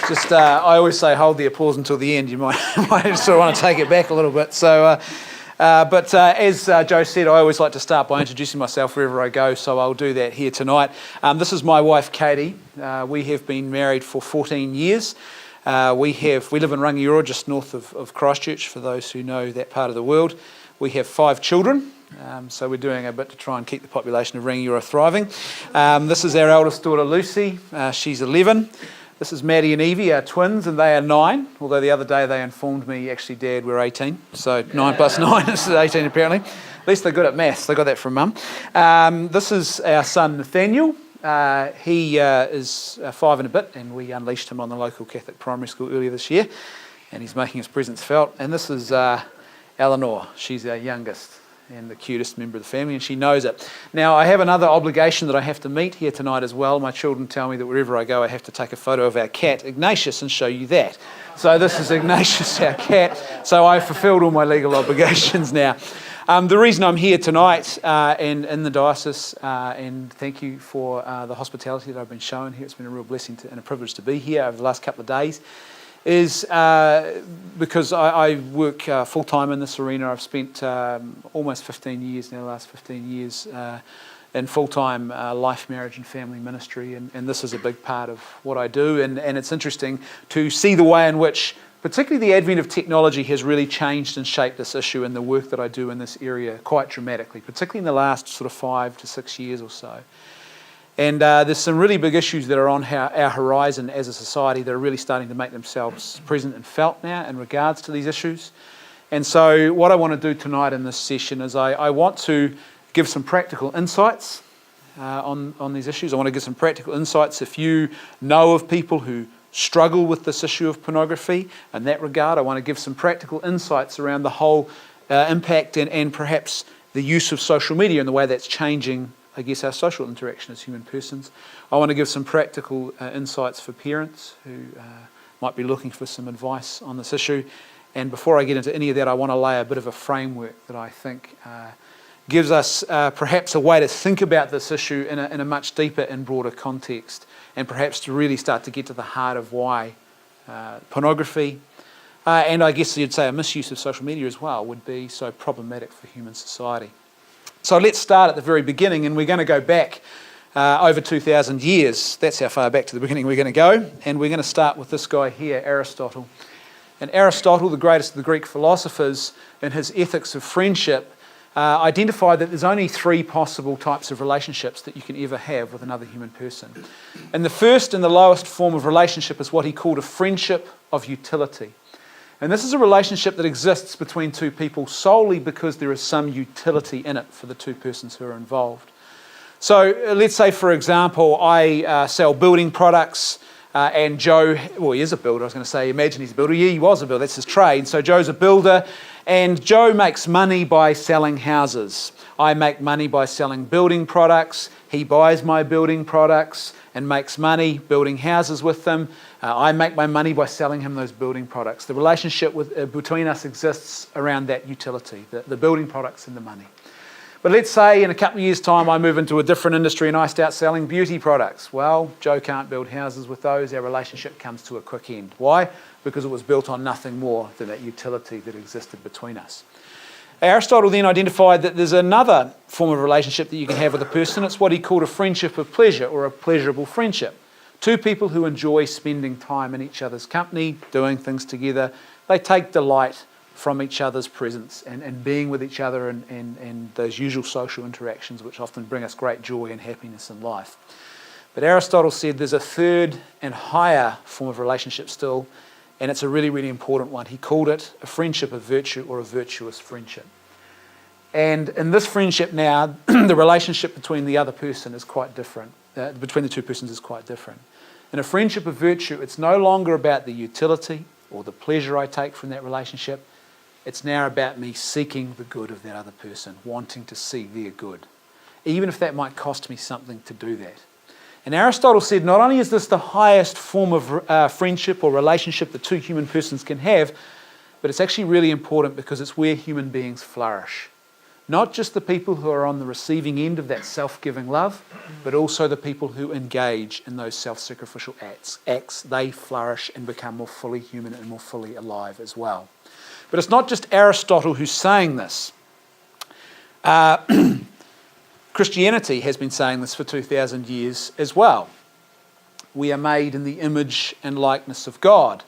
Just, I always say hold the applause until the end. You might sort of want to take it back a little bit. So, as Joe said, I always like to start by introducing myself wherever I go, so I'll do that here tonight. This is my wife, Katie. We have been married for 14 years. We live in Rangiora, just north of Christchurch, for those who know that part of the world. We have 5 children, so we're doing a bit to try and keep the population of Rangiora thriving. This is our eldest daughter, Lucy. She's 11. This is Maddie and Evie, our twins, and they are 9, although the other day they informed me, actually, Dad, we're 18. So 9 plus 9 is 18, apparently. At least they're good at maths. They got that from Mum. This is our son, Nathaniel. He is 5 and a bit, and we unleashed him on the local Catholic primary school earlier this year, and he's making his presence felt. And this is Eleanor. She's our youngest and the cutest member of the family, and she knows it. Now, I have another obligation that I have to meet here tonight as well. My children tell me that wherever I go, I have to take a photo of our cat, Ignatius, and show you that. So this is Ignatius, our cat. So I've fulfilled all my legal obligations now. The reason I'm here tonight and in the diocese, and thank you for the hospitality that I've been shown here. It's been a real blessing and a privilege to be here over the last couple of days, is because I work full-time in this arena. I've spent almost 15 years now, the last 15 years, in full-time life, marriage and family ministry, and this is a big part of what I do, and it's interesting to see the way in which particularly the advent of technology has really changed and shaped this issue and the work that I do in this area quite dramatically, particularly in the last sort of 5 to 6 years or so. And there's some really big issues that are on our horizon as a society that are really starting to make themselves present and felt now in regards to these issues. And so what I want to do tonight in this session is I want to give some practical insights on these issues. I want to give some practical insights if you know of people who struggle with this issue of pornography. In that regard, I want to give some practical insights around the whole impact and perhaps the use of social media and the way that's changing, I guess, our social interaction as human persons. I want to give some practical insights for parents who might be looking for some advice on this issue. And before I get into any of that, I want to lay a bit of a framework that I think gives us perhaps a way to think about this issue in a much deeper and broader context, and perhaps to really start to get to the heart of why pornography, and I guess you'd say a misuse of social media as well, would be so problematic for human society. So let's start at the very beginning, and we're going to go back over 2,000 years. That's how far back to the beginning we're going to go, and we're going to start with this guy here, Aristotle. And Aristotle, the greatest of the Greek philosophers, in his Ethics of Friendship, identified that there's only 3 possible types of relationships that you can ever have with another human person. And the first and the lowest form of relationship is what he called a friendship of utility. And this is a relationship that exists between 2 people solely because there is some utility in it for the 2 persons who are involved. So let's say, for example, I sell building products and Joe, well, he is a builder, I was going to say, imagine he's a builder. Yeah, he was a builder, that's his trade. So Joe's a builder, and Joe makes money by selling houses. I make money by selling building products. He buys my building products and makes money building houses with them. I make my money by selling him those building products. The relationship between us exists around that utility, the building products and the money. But let's say in a couple of years' time I move into a different industry and I start selling beauty products. Well, Joe can't build houses with those. Our relationship comes to a quick end. Why? Because it was built on nothing more than that utility that existed between us. Aristotle then identified that there's another form of relationship that you can have with a person. It's what he called a friendship of pleasure, or a pleasurable friendship. 2 people who enjoy spending time in each other's company, doing things together. They take delight from each other's presence and being with each other and those usual social interactions which often bring us great joy and happiness in life. But Aristotle said there's a third and higher form of relationship still, and it's a really, really important one. He called it a friendship of virtue, or a virtuous friendship. And in this friendship now, the relationship between the other person is quite different. Between the 2 persons is quite different. In a friendship of virtue, it's no longer about the utility or the pleasure I take from that relationship. It's now about me seeking the good of that other person, wanting to see their good, even if that might cost me something to do that. And Aristotle said not only is this the highest form of friendship or relationship that 2 human persons can have, but it's actually really important because it's where human beings flourish. Not just the people who are on the receiving end of that self-giving love, but also the people who engage in those self-sacrificial acts. They flourish and become more fully human and more fully alive as well. But it's not just Aristotle who's saying this. Christianity has been saying this for 2,000 years as well. We are made in the image and likeness of God.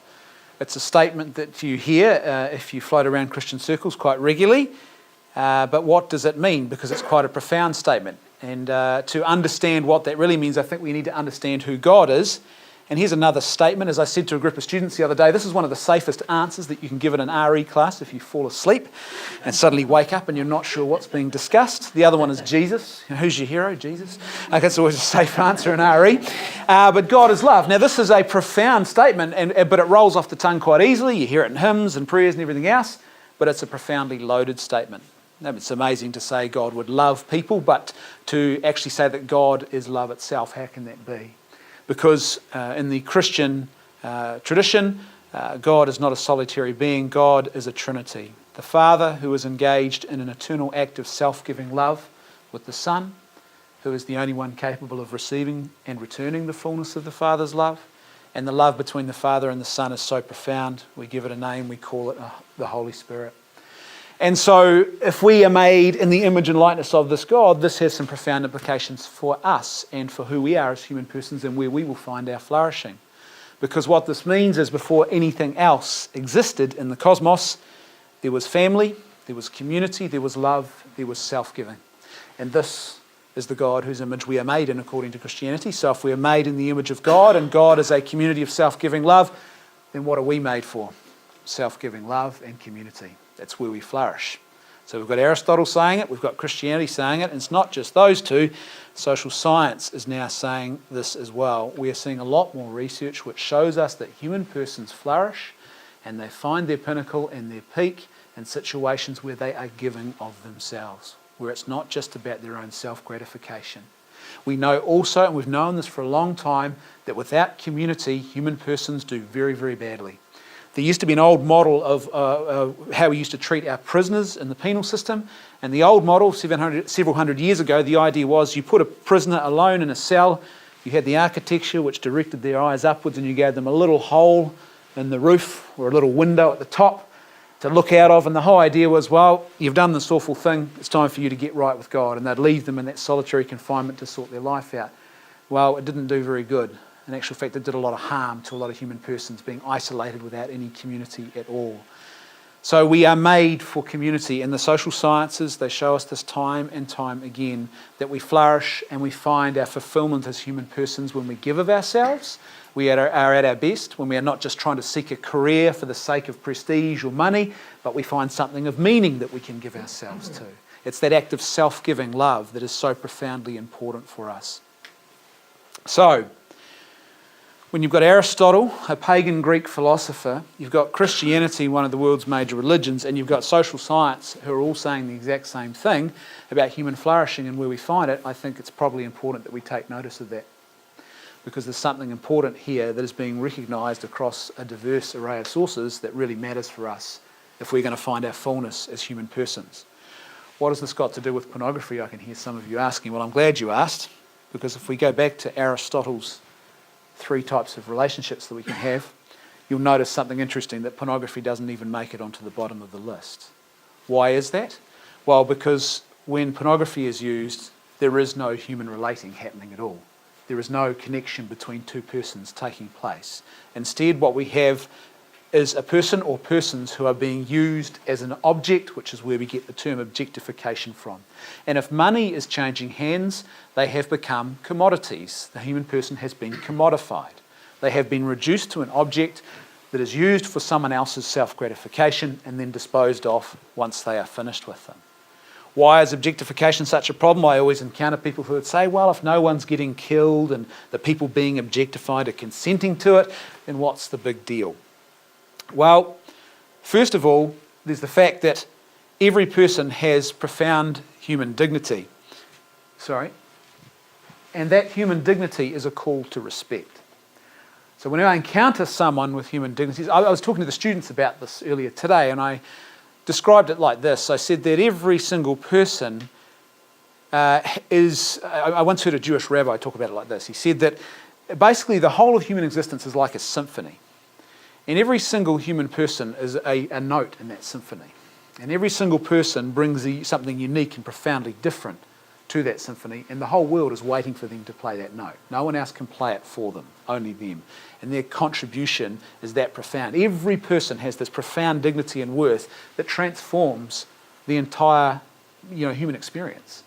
It's a statement that you hear if you float around Christian circles quite regularly. But what does it mean? Because it's quite a profound statement. And to understand what that really means, I think we need to understand who God is. And here's another statement. As I said to a group of students the other day, this is one of the safest answers that you can give in an RE class if you fall asleep and suddenly wake up and you're not sure what's being discussed. The other one is Jesus. Who's your hero? Jesus. Okay, it's always a safe answer in RE. But God is love. Now, this is a profound statement, but it rolls off the tongue quite easily. You hear it in hymns and prayers and everything else, but it's a profoundly loaded statement. It's amazing to say God would love people, but to actually say that God is love itself, how can that be? Because in the Christian tradition, God is not a solitary being. God is a Trinity. The Father, who is engaged in an eternal act of self-giving love with the Son, who is the only one capable of receiving and returning the fullness of the Father's love. And the love between the Father and the Son is so profound, we give it a name, we call it the Holy Spirit. And so if we are made in the image and likeness of this God, this has some profound implications for us and for who we are as human persons and where we will find our flourishing. Because what this means is before anything else existed in the cosmos, there was family, there was community, there was love, there was self-giving. And this is the God whose image we are made in according to Christianity. So if we are made in the image of God and God is a community of self-giving love, then what are we made for? Self-giving love and community. That's where we flourish. So we've got Aristotle saying it, we've got Christianity saying it, and it's not just those two. Social science is now saying this as well. We are seeing a lot more research which shows us that human persons flourish and they find their pinnacle and their peak in situations where they are giving of themselves, where it's not just about their own self-gratification. We know also, and we've known this for a long time, that without community, human persons do very, very badly. There used to be an old model of how we used to treat our prisoners in the penal system. And the old model, several hundred years ago, the idea was you put a prisoner alone in a cell, you had the architecture which directed their eyes upwards, and you gave them a little hole in the roof or a little window at the top to look out of. And the whole idea was, well, you've done this awful thing, it's time for you to get right with God. And they'd leave them in that solitary confinement to sort their life out. Well, it didn't do very good. In actual fact, it did a lot of harm to a lot of human persons being isolated without any community at all. So we are made for community. In the social sciences, they show us this time and time again, that we flourish and we find our fulfillment as human persons when we give of ourselves. We are at our best when we are not just trying to seek a career for the sake of prestige or money, but we find something of meaning that we can give ourselves to. It's that act of self-giving love that is so profoundly important for us. So, when you've got Aristotle, a pagan Greek philosopher, you've got Christianity, one of the world's major religions, and you've got social science who are all saying the exact same thing about human flourishing and where we find it, I think it's probably important that we take notice of that. Because there's something important here that is being recognised across a diverse array of sources that really matters for us if we're going to find our fullness as human persons. What has this got to do with pornography? I can hear some of you asking. Well, I'm glad you asked, because if we go back to Aristotle's 3 types of relationships that we can have, you'll notice something interesting, that pornography doesn't even make it onto the bottom of the list. Why is that? Well, because when pornography is used, there is no human relating happening at all. There is no connection between two persons taking place. Instead, what we have is a person or persons who are being used as an object, which is where we get the term objectification from. And if money is changing hands, they have become commodities. The human person has been commodified. They have been reduced to an object that is used for someone else's self-gratification and then disposed of once they are finished with them. Why is objectification such a problem? I always encounter people who would say, well, if no one's getting killed and the people being objectified are consenting to it, then what's the big deal? Well, first of all, there's the fact that every person has profound human dignity. And that human dignity is a call to respect. So when I encounter someone with human dignity, I was talking to the students about this earlier today, and I described it like this. I said that every single person I once heard a Jewish rabbi talk about it like this. He said that basically the whole of human existence is like a symphony. And every single human person is a note in that symphony. And every single person brings something unique and profoundly different to that symphony, and the whole world is waiting for them to play that note. No one else can play it for them, only them. And their contribution is that profound. Every person has this profound dignity and worth that transforms the entire human experience.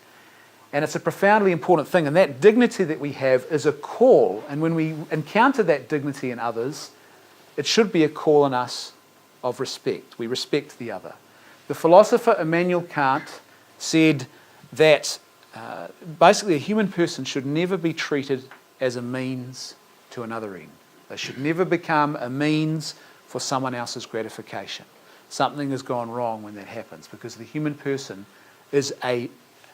And it's a profoundly important thing. And that dignity that we have is a call. And when we encounter that dignity in others, it should be a call on us of respect. We respect the other. The philosopher Immanuel Kant said that basically a human person should never be treated as a means to another end. They should never become a means for someone else's gratification. Something has gone wrong when that happens, because the human person is a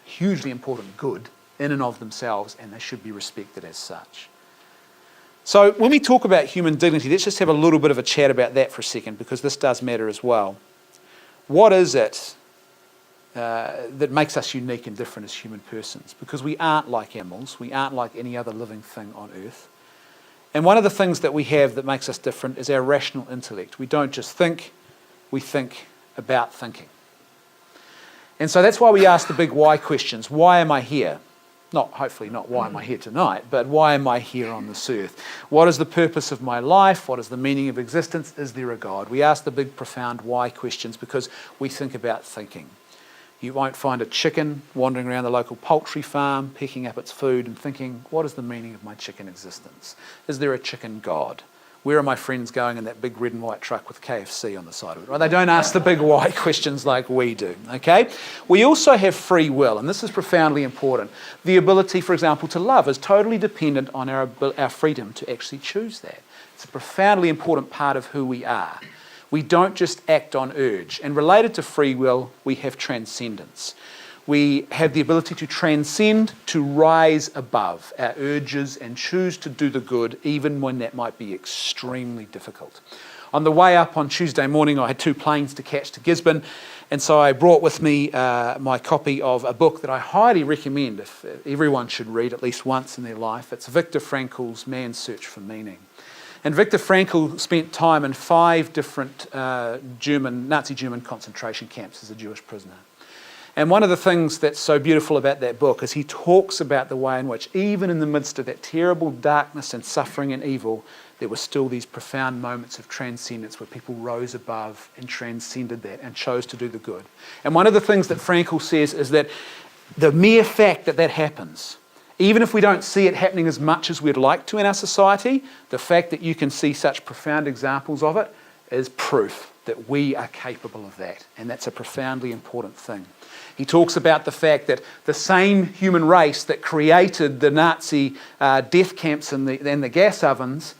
hugely important good in and of themselves, and they should be respected as such. So when we talk about human dignity, let's just have a little bit of a chat about that for a second, because this does matter as well. What is it that makes us unique and different as human persons? Because we aren't like animals. We aren't like any other living thing on earth. And one of the things that we have that makes us different is our rational intellect. We don't just think, we think about thinking. And so that's why we ask the big why questions. Why am I here? Hopefully not why am I here tonight, but why am I here on this earth? What is the purpose of my life? What is the meaning of existence? Is there a God? We ask the big, profound why questions because we think about thinking. You won't find a chicken wandering around the local poultry farm, picking up its food and thinking, what is the meaning of my chicken existence? Is there a chicken God? Where are my friends going in that big red and white truck with KFC on the side of it? Right? They don't ask the big why questions like we do, okay? We also have free will, and this is profoundly important. The ability, for example, to love is totally dependent on our freedom to actually choose that. It's a profoundly important part of who we are. We don't just act on urge. And related to free will, we have transcendence. We have the ability to transcend, to rise above our urges and choose to do the good, even when that might be extremely difficult. On the way up on Tuesday morning, I had 2 planes to catch to Gisborne, and so I brought with me my copy of a book that I highly recommend if everyone should read at least once in their life. It's Viktor Frankl's Man's Search for Meaning. And Viktor Frankl spent time in 5 different Nazi German concentration camps as a Jewish prisoner. And one of the things that's so beautiful about that book is he talks about the way in which even in the midst of that terrible darkness and suffering and evil, there were still these profound moments of transcendence where people rose above and transcended that and chose to do the good. And one of the things that Frankl says is that the mere fact that that happens, even if we don't see it happening as much as we'd like to in our society, the fact that you can see such profound examples of it is proof that we are capable of that. And that's a profoundly important thing. He talks about the fact that the same human race that created the Nazi death camps and the gas ovens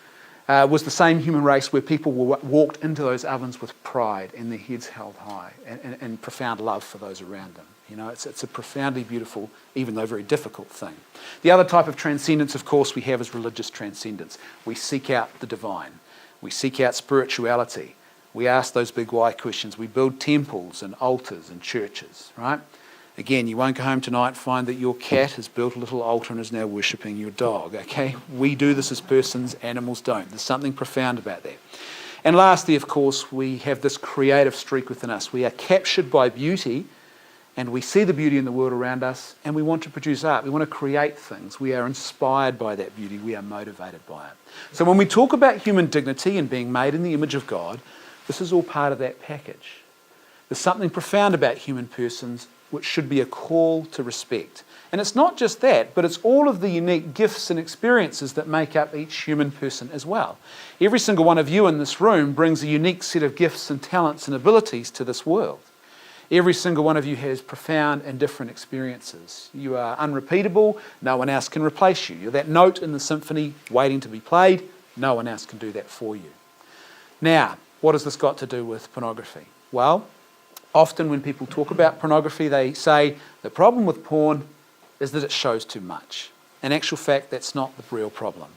was the same human race where people walked into those ovens with pride and their heads held high and profound love for those around them. You know, it's a profoundly beautiful, even though very difficult thing. The other type of transcendence, of course, we have is religious transcendence. We seek out the divine. We seek out spirituality. We ask those big why questions. We build temples and altars and churches, right? Again, you won't go home tonight and find that your cat has built a little altar and is now worshipping your dog, okay? We do this as persons, animals don't. There's something profound about that. And lastly, of course, we have this creative streak within us. We are captured by beauty and we see the beauty in the world around us and we want to produce art. We want to create things. We are inspired by that beauty. We are motivated by it. So when we talk about human dignity and being made in the image of God, this is all part of that package. There's something profound about human persons which should be a call to respect. And it's not just that, but it's all of the unique gifts and experiences that make up each human person as well. Every single one of you in this room brings a unique set of gifts and talents and abilities to this world. Every single one of you has profound and different experiences. You are unrepeatable, no one else can replace you. You're that note in the symphony waiting to be played, no one else can do that for you. Now, what has this got to do with pornography? Well, often when people talk about pornography, they say the problem with porn is that it shows too much. In actual fact, that's not the real problem.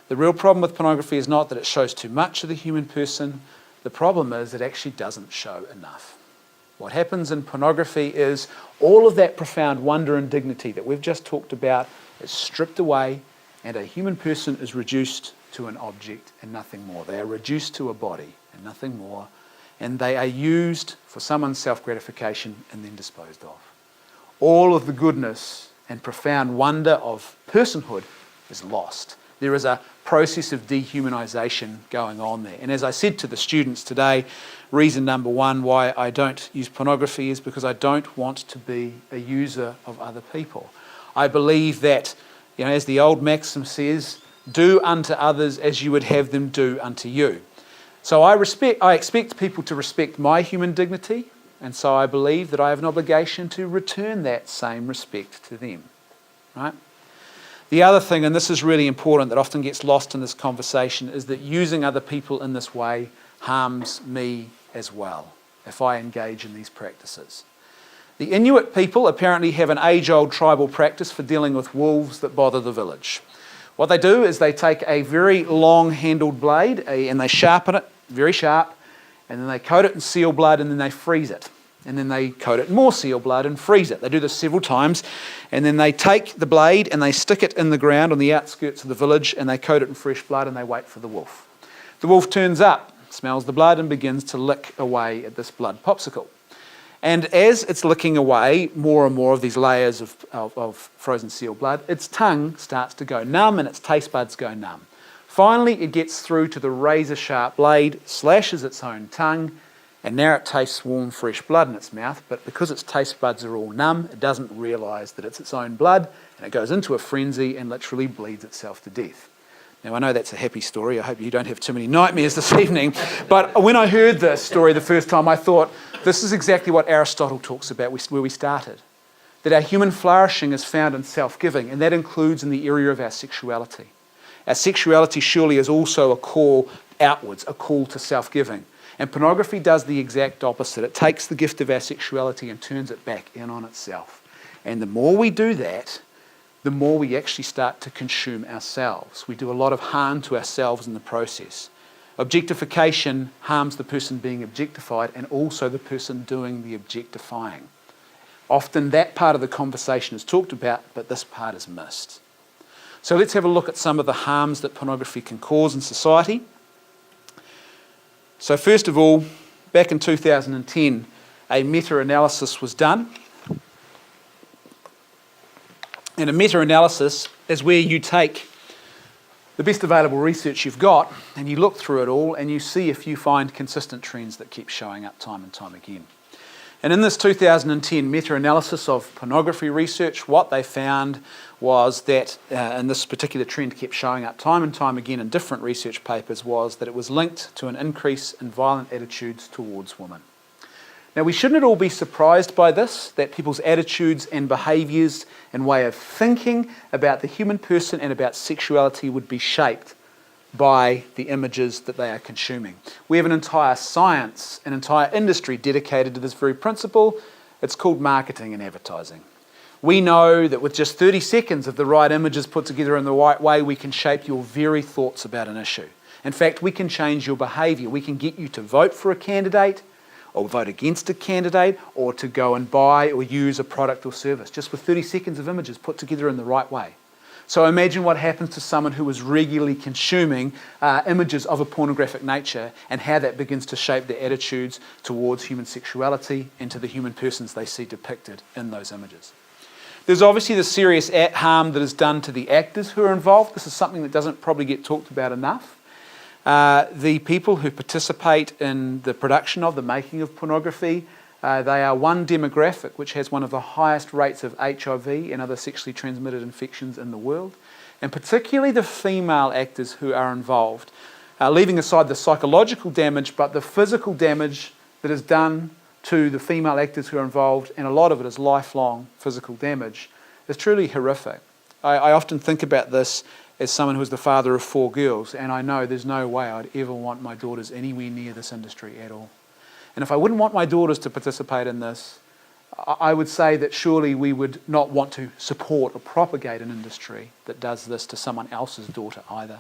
The real problem with pornography is not that it shows too much of the human person. The problem is it actually doesn't show enough. What happens in pornography is all of that profound wonder and dignity that we've just talked about is stripped away, and a human person is reduced to an object and nothing more. They are reduced to a body and nothing more, and they are used for someone's self-gratification and then disposed of. All of the goodness and profound wonder of personhood is lost. There is a process of dehumanisation going on there. And as I said to the students today, reason number one why I don't use pornography is because I don't want to be a user of other people. I believe that, as the old maxim says, do unto others as you would have them do unto you. So I expect people to respect my human dignity, and so I believe that I have an obligation to return that same respect to them. Right? The other thing, and this is really important, that often gets lost in this conversation, is that using other people in this way harms me as well if I engage in these practices. The Inuit people apparently have an age-old tribal practice for dealing with wolves that bother the village. What they do is they take a very long-handled blade and they sharpen it, very sharp, and then they coat it in seal blood and then they freeze it. And then they coat it in more seal blood and freeze it. They do this several times, and then they take the blade and they stick it in the ground on the outskirts of the village and they coat it in fresh blood and they wait for the wolf. The wolf turns up, smells the blood and begins to lick away at this blood popsicle. And as it's licking away more and more of these layers of frozen seal blood, its tongue starts to go numb and its taste buds go numb. Finally, it gets through to the razor-sharp blade, slashes its own tongue, and now it tastes warm, fresh blood in its mouth, but because its taste buds are all numb, it doesn't realise that it's its own blood, and it goes into a frenzy and literally bleeds itself to death. Now, I know that's a happy story. I hope you don't have too many nightmares this evening. But when I heard this story the first time, I thought, this is exactly what Aristotle talks about, where we started. That our human flourishing is found in self-giving, and that includes in the area of our sexuality. Our sexuality surely is also a call outwards, a call to self-giving. And pornography does the exact opposite. It takes the gift of our sexuality and turns it back in on itself. And the more we do that, the more we actually start to consume ourselves. We do a lot of harm to ourselves in the process. Objectification harms the person being objectified and also the person doing the objectifying. Often that part of the conversation is talked about, but this part is missed. So let's have a look at some of the harms that pornography can cause in society. So first of all, back in 2010, a meta-analysis was done. And a meta-analysis is where you take the best available research you've got and you look through it all and you see if you find consistent trends that keep showing up time and time again. And in this 2010 meta-analysis of pornography research, what they found was that, and this particular trend kept showing up time and time again in different research papers, was that it was linked to an increase in violent attitudes towards women. Now, we shouldn't all be surprised by this, that people's attitudes and behaviours and way of thinking about the human person and about sexuality would be shaped by the images that they are consuming. We have an entire science, an entire industry dedicated to this very principle. It's called marketing and advertising. We know that with just 30 seconds of the right images put together in the right way, we can shape your very thoughts about an issue. In fact, we can change your behaviour. We can get you to vote for a candidate, or vote against a candidate, or to go and buy or use a product or service, just with 30 seconds of images put together in the right way. So imagine what happens to someone who is regularly consuming images of a pornographic nature and how that begins to shape their attitudes towards human sexuality and to the human persons they see depicted in those images. There's obviously the serious harm that is done to the actors who are involved. This is something that doesn't probably get talked about enough. The people who participate in the production of, the making of pornography, they are one demographic which has one of the highest rates of HIV and other sexually transmitted infections in the world, and particularly the female actors who are involved, leaving aside the psychological damage, but the physical damage that is done to the female actors who are involved, and a lot of it is lifelong physical damage, is truly horrific. I often think about this as someone who is the father of 4 girls, and I know there's no way I'd ever want my daughters anywhere near this industry at all. And if I wouldn't want my daughters to participate in this, I would say that surely we would not want to support or propagate an industry that does this to someone else's daughter either.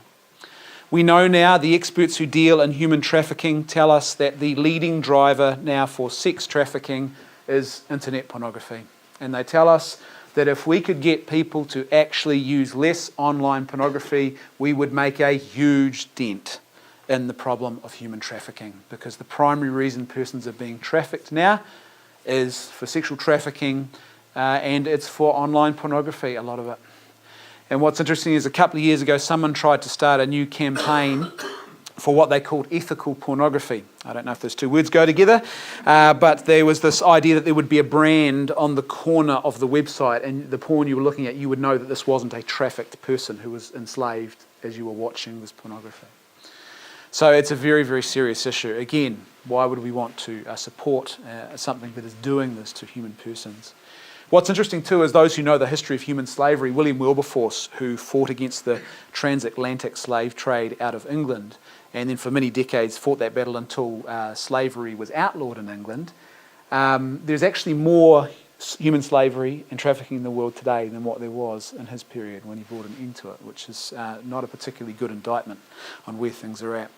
We know now, the experts who deal in human trafficking tell us that the leading driver now for sex trafficking is internet pornography. And they tell us that if we could get people to actually use less online pornography, we would make a huge dent in the problem of human trafficking, because the primary reason persons are being trafficked now is for sexual trafficking, and it's for online pornography, a lot of it. And what's interesting is a couple of years ago, someone tried to start a new campaign for what they called ethical pornography. I don't know if those two words go together, but there was this idea that there would be a brand on the corner of the website, and the porn you were looking at, you would know that this wasn't a trafficked person who was enslaved as you were watching this pornography. So it's a very, very serious issue. Again, why would we want to support something that is doing this to human persons? What's interesting too is those who know the history of human slavery. William Wilberforce, who fought against the transatlantic slave trade out of England, and then for many decades fought that battle until slavery was outlawed in England. There's actually more human slavery and trafficking in the world today than what there was in his period when he brought an end to it, which is not a particularly good indictment on where things are at.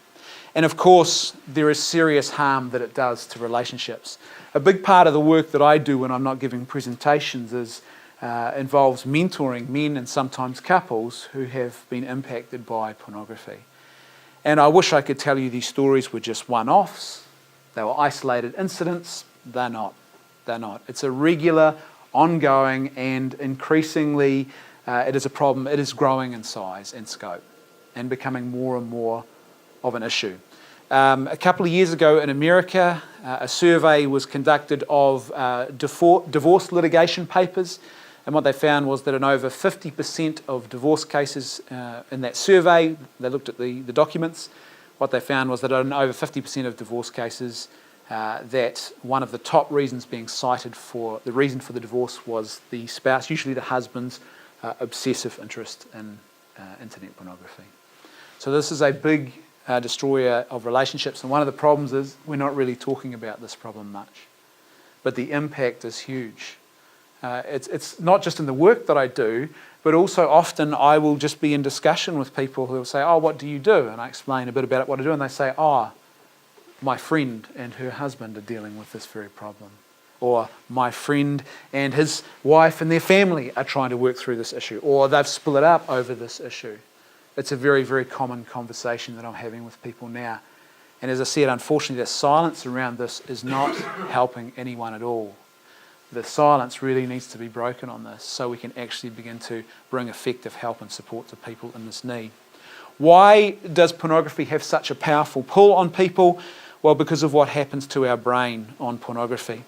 And of course, there is serious harm that it does to relationships. A big part of the work that I do when I'm not giving presentations involves mentoring men and sometimes couples who have been impacted by pornography. And I wish I could tell you these stories were just one-offs. They were isolated incidents. They're not. They're not. It's a regular, ongoing, and increasingly it is a problem. It is growing in size and scope and becoming more and more of an issue. A couple of years ago in America, a survey was conducted of divorce litigation papers, and what they found was that in over 50% of divorce cases in that survey, they looked at the documents, what they found was that in over 50% of divorce cases, that one of the top reasons being cited for the reason for the divorce was the spouse, usually the husband's, obsessive interest in internet pornography. So this is a big destroyer of relationships, and one of the problems is we're not really talking about this problem much, but the impact is huge. It's not just in the work that I do, but also often I will just be in discussion with people who will say, "Oh, what do you do?" And I explain a bit about what I do, and they say, "Oh, my friend and her husband are dealing with this very problem," or "My friend and his wife and their family are trying to work through this issue," or "They've split up over this issue." It's a very, very common conversation that I'm having with people now. And as I said, unfortunately, the silence around this is not helping anyone at all. The silence really needs to be broken on this so we can actually begin to bring effective help and support to people in this need. Why does pornography have such a powerful pull on people? Well, because of what happens to our brain on pornography.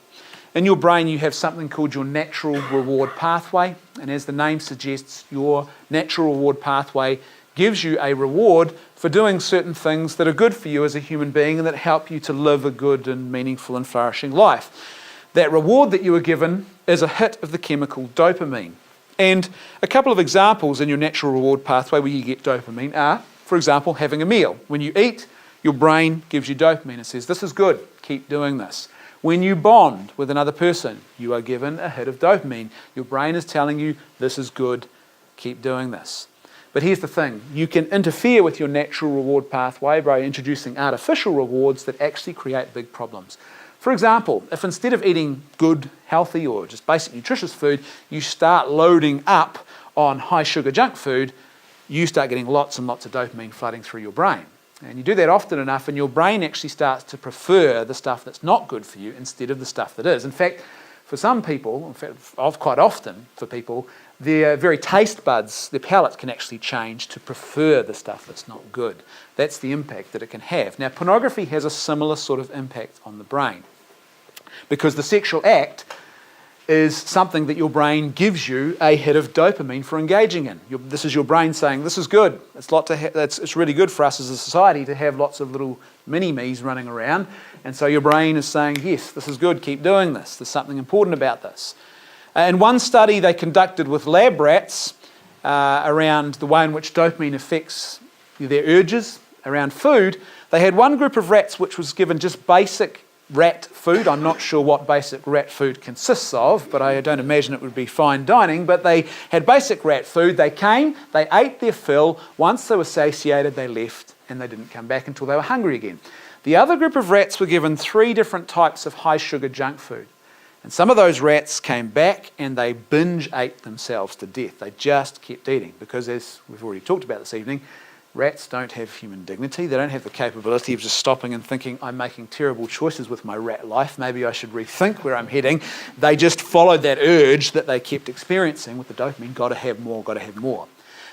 In your brain, you have something called your natural reward pathway. And as the name suggests, your natural reward pathway gives you a reward for doing certain things that are good for you as a human being and that help you to live a good and meaningful and flourishing life. That reward that you were given is a hit of the chemical dopamine. And a couple of examples in your natural reward pathway where you get dopamine are, for example, having a meal. When you eat, your brain gives you dopamine and says, "This is good, keep doing this." When you bond with another person, you are given a hit of dopamine. Your brain is telling you, "This is good, keep doing this." But here's the thing, you can interfere with your natural reward pathway by introducing artificial rewards that actually create big problems. For example, if instead of eating good, healthy, or just basic nutritious food, you start loading up on high sugar junk food, you start getting lots and lots of dopamine flooding through your brain. And you do that often enough and your brain actually starts to prefer the stuff that's not good for you instead of the stuff that is. In fact, for some people, in fact, quite often for people, their very taste buds, their palates can actually change to prefer the stuff that's not good. That's the impact that it can have. Now, pornography has a similar sort of impact on the brain because the sexual act is something that your brain gives you a hit of dopamine for engaging in. This is your brain saying, "This is good. It's really good for us as a society to have lots of little mini-me's running around." And so your brain is saying, "Yes, this is good. Keep doing this. There's something important about this." In one study they conducted with lab rats around the way in which dopamine affects their urges around food, they had one group of rats which was given just basic rat food. I'm not sure what basic rat food consists of, but I don't imagine it would be fine dining. But they had basic rat food. They came, they ate their fill. Once they were satiated, they left, and they didn't come back until they were hungry again. The other group of rats were given 3 different types of high-sugar junk food. And some of those rats came back and they binge ate themselves to death. They just kept eating because, as we've already talked about this evening, rats don't have human dignity. They don't have the capability of just stopping and thinking, I'm making terrible choices with my rat life. Maybe I should rethink where I'm heading. They just followed that urge that they kept experiencing with the dopamine. Got to have more, got to have more.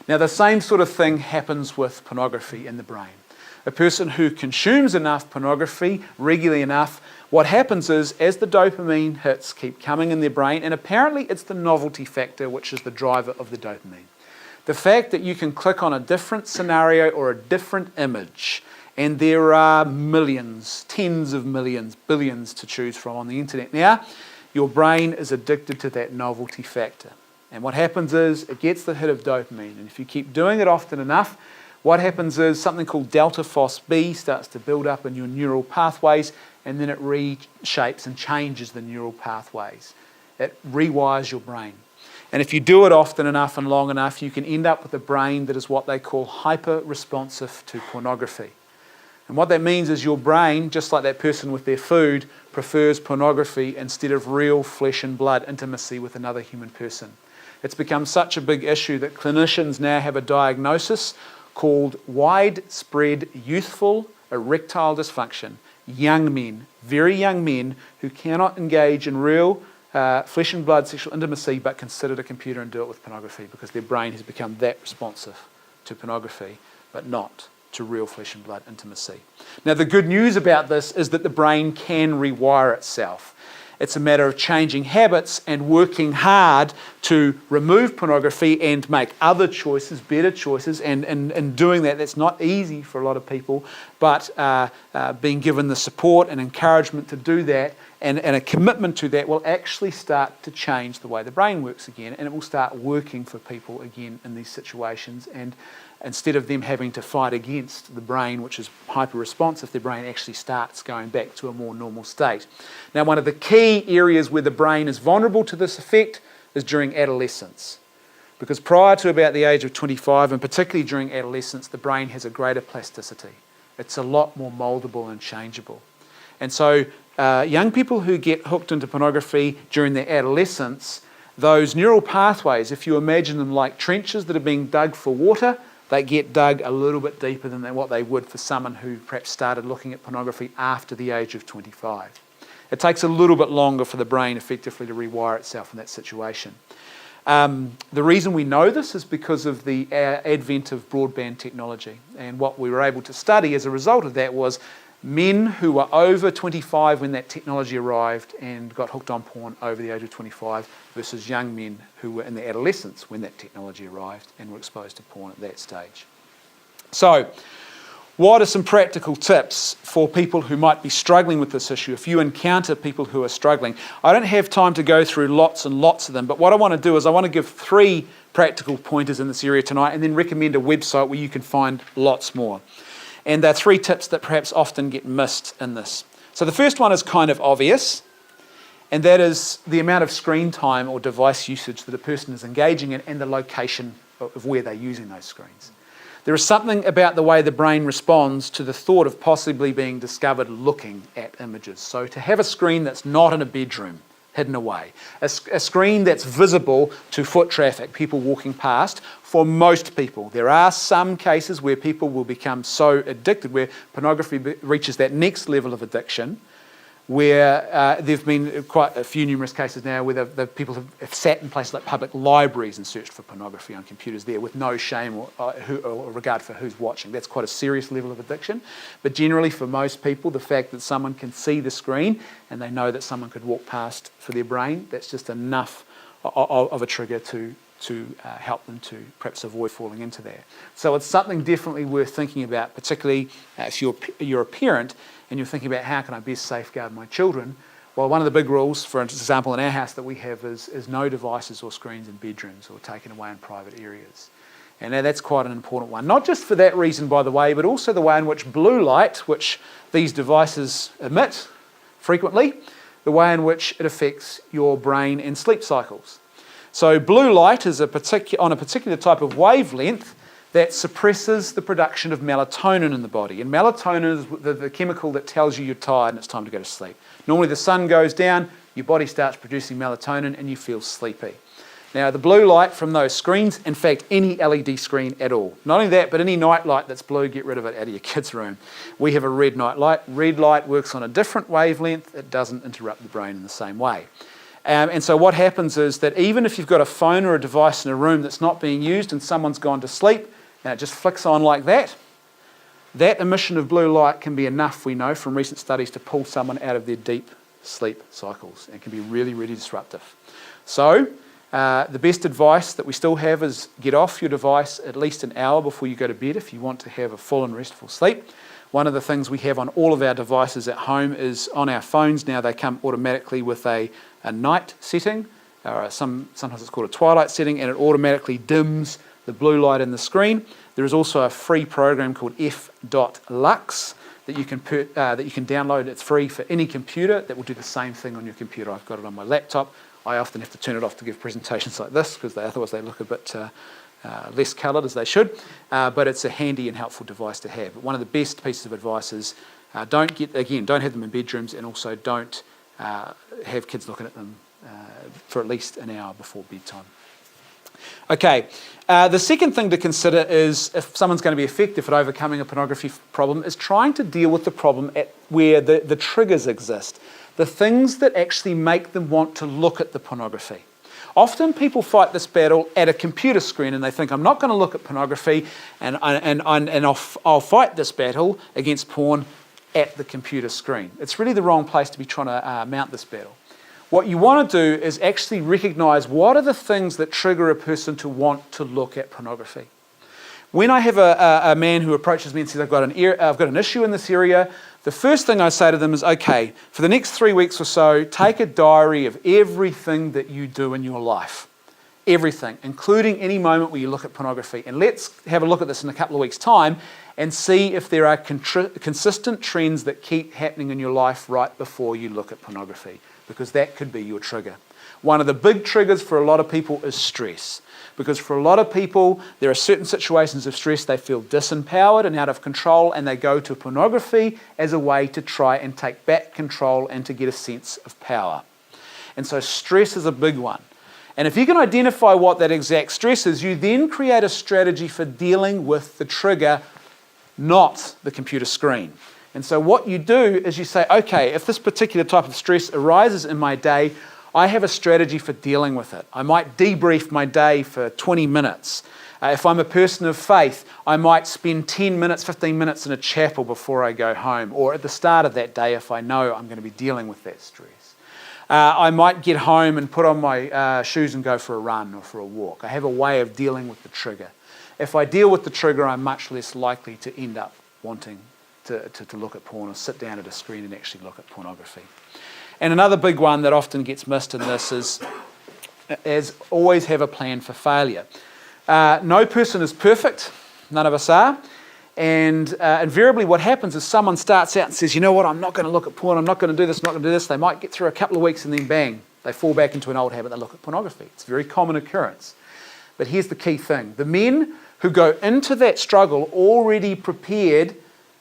Now, the same sort of thing happens with pornography in the brain. A person who consumes enough pornography regularly enough, what happens is, as the dopamine hits keep coming in their brain, and apparently it's the novelty factor which is the driver of the dopamine. The fact that you can click on a different scenario or a different image, and there are millions, tens of millions, billions to choose from on the internet now, your brain is addicted to that novelty factor. And what happens is it gets the hit of dopamine, and if you keep doing it often enough, what happens is something called delta phos-B starts to build up in your neural pathways, and then it reshapes and changes the neural pathways. It rewires your brain. And if you do it often enough and long enough, you can end up with a brain that is what they call hyper-responsive to pornography. And what that means is your brain, just like that person with their food, prefers pornography instead of real flesh and blood intimacy with another human person. It's become such a big issue that clinicians now have a diagnosis called widespread youthful erectile dysfunction. Young men, very young men, who cannot engage in real flesh and blood sexual intimacy but can sit at a computer and do it with pornography because their brain has become that responsive to pornography but not to real flesh and blood intimacy. Now, the good news about this is that the brain can rewire itself. It's a matter of changing habits and working hard to remove pornography and make other choices, better choices, and doing that, that's not easy for a lot of people, but being given the support and encouragement to do that and a commitment to that will actually start to change the way the brain works again, and it will start working for people again in these situations. And instead of them having to fight against the brain, which is hyper-responsive, their brain actually starts going back to a more normal state. Now, one of the key areas where the brain is vulnerable to this effect is during adolescence. Because prior to about the age of 25, and particularly during adolescence, the brain has a greater plasticity. It's a lot more mouldable and changeable. And so young people who get hooked into pornography during their adolescence, those neural pathways, if you imagine them like trenches that are being dug for water, they get dug a little bit deeper than what they would for someone who perhaps started looking at pornography after the age of 25. It takes a little bit longer for the brain effectively to rewire itself in that situation. The reason we know this is because of the advent of broadband technology. And what we were able to study as a result of that was men who were over 25 when that technology arrived and got hooked on porn over the age of 25 versus young men who were in their adolescence when that technology arrived and were exposed to porn at that stage. So, what are some practical tips for people who might be struggling with this issue? If you encounter people who are struggling, I don't have time to go through lots and lots of them, but what I want to do is I want to give 3 practical pointers in this area tonight and then recommend a website where you can find lots more. And there are 3 tips that perhaps often get missed in this. So the first one is kind of obvious, and that is the amount of screen time or device usage that a person is engaging in and the location of where they're using those screens. There is something about the way the brain responds to the thought of possibly being discovered looking at images. So to have a screen that's not in a bedroom, hidden away, a screen that's visible to foot traffic, people walking past, for most people. There are some cases where people will become so addicted, where pornography reaches that next level of addiction, where there have been quite a few numerous cases now where the people have sat in places like public libraries and searched for pornography on computers there with no shame or regard for who's watching. That's quite a serious level of addiction. But generally for most people, the fact that someone can see the screen and they know that someone could walk past for their brain, that's just enough of a trigger to help them to perhaps avoid falling into that. So it's something definitely worth thinking about, particularly if you're a parent and you're thinking about how can I best safeguard my children. Well, one of the big rules, for example, in our house that we have is no devices or screens in bedrooms or taken away in private areas. And now that's quite an important one. Not just for that reason, by the way, but also the way in which blue light, which these devices emit, frequently, the way in which it affects your brain and sleep cycles. So blue light is on a particular type of wavelength that suppresses the production of melatonin in the body. And melatonin is the chemical that tells you you're tired and it's time to go to sleep. Normally the sun goes down, your body starts producing melatonin and you feel sleepy. Now the blue light from those screens, in fact any LED screen at all, not only that but any night light that's blue, get rid of it out of your kids' room. We have a red night light. Red light works on a different wavelength. It doesn't interrupt the brain in the same way. And so what happens is that even if you've got a phone or a device in a room that's not being used and someone's gone to sleep and it just flicks on like that, that emission of blue light can be enough, we know from recent studies, to pull someone out of their deep sleep cycles and can be really, really disruptive. So the best advice that we still have is get off your device at least an hour before you go to bed if you want to have a full and restful sleep. One of the things we have on all of our devices at home is on our phones now. They come automatically with a night setting, or sometimes it's called a twilight setting, and it automatically dims the blue light in the screen. There is also a free program called f.lux that you can download. It's free for any computer that will do the same thing on your computer. I've got it on my laptop. I often have to turn it off to give presentations like this because otherwise they look a bit less coloured as they should, but it's a handy and helpful device to have. But one of the best pieces of advice is don't have them in bedrooms, and also don't have kids looking at them for at least an hour before bedtime. Okay, the second thing to consider is if someone's going to be effective at overcoming a pornography problem is trying to deal with the problem at where the triggers exist, the things that actually make them want to look at the pornography. Often people fight this battle at a computer screen and they think, I'm not going to look at pornography and I'll fight this battle against porn at the computer screen. It's really the wrong place to be trying to mount this battle. What you want to do is actually recognise what are the things that trigger a person to want to look at pornography. When I have a man who approaches me and says, I've got an issue in this area, the first thing I say to them is, okay, for the next 3 weeks or so, take a diary of everything that you do in your life. Everything, including any moment where you look at pornography. And let's have a look at this in a couple of weeks' time and see if there are consistent trends that keep happening in your life right before you look at pornography, because that could be your trigger. One of the big triggers for a lot of people is stress. Because for a lot of people, there are certain situations of stress they feel disempowered and out of control, and they go to pornography as a way to try and take back control and to get a sense of power. And so stress is a big one. And if you can identify what that exact stress is, you then create a strategy for dealing with the trigger, not the computer screen. And so what you do is you say, okay, if this particular type of stress arises in my day, I have a strategy for dealing with it. I might debrief my day for 20 minutes. If I'm a person of faith, I might spend 10 minutes, 15 minutes in a chapel before I go home, or at the start of that day if I know I'm going to be dealing with that stress. I might get home and put on my shoes and go for a run or for a walk. I have a way of dealing with the trigger. If I deal with the trigger, I'm much less likely to end up wanting to look at porn or sit down at a screen and actually look at pornography. And another big one that often gets missed in this is always have a plan for failure. No person is perfect, none of us are, and invariably what happens is someone starts out and says, you know what, I'm not going to look at porn, I'm not going to do this, I'm not going to do this. They might get through a couple of weeks and then bang, they fall back into an old habit, they look at pornography. It's a very common occurrence. But here's the key thing. The men who go into that struggle already prepared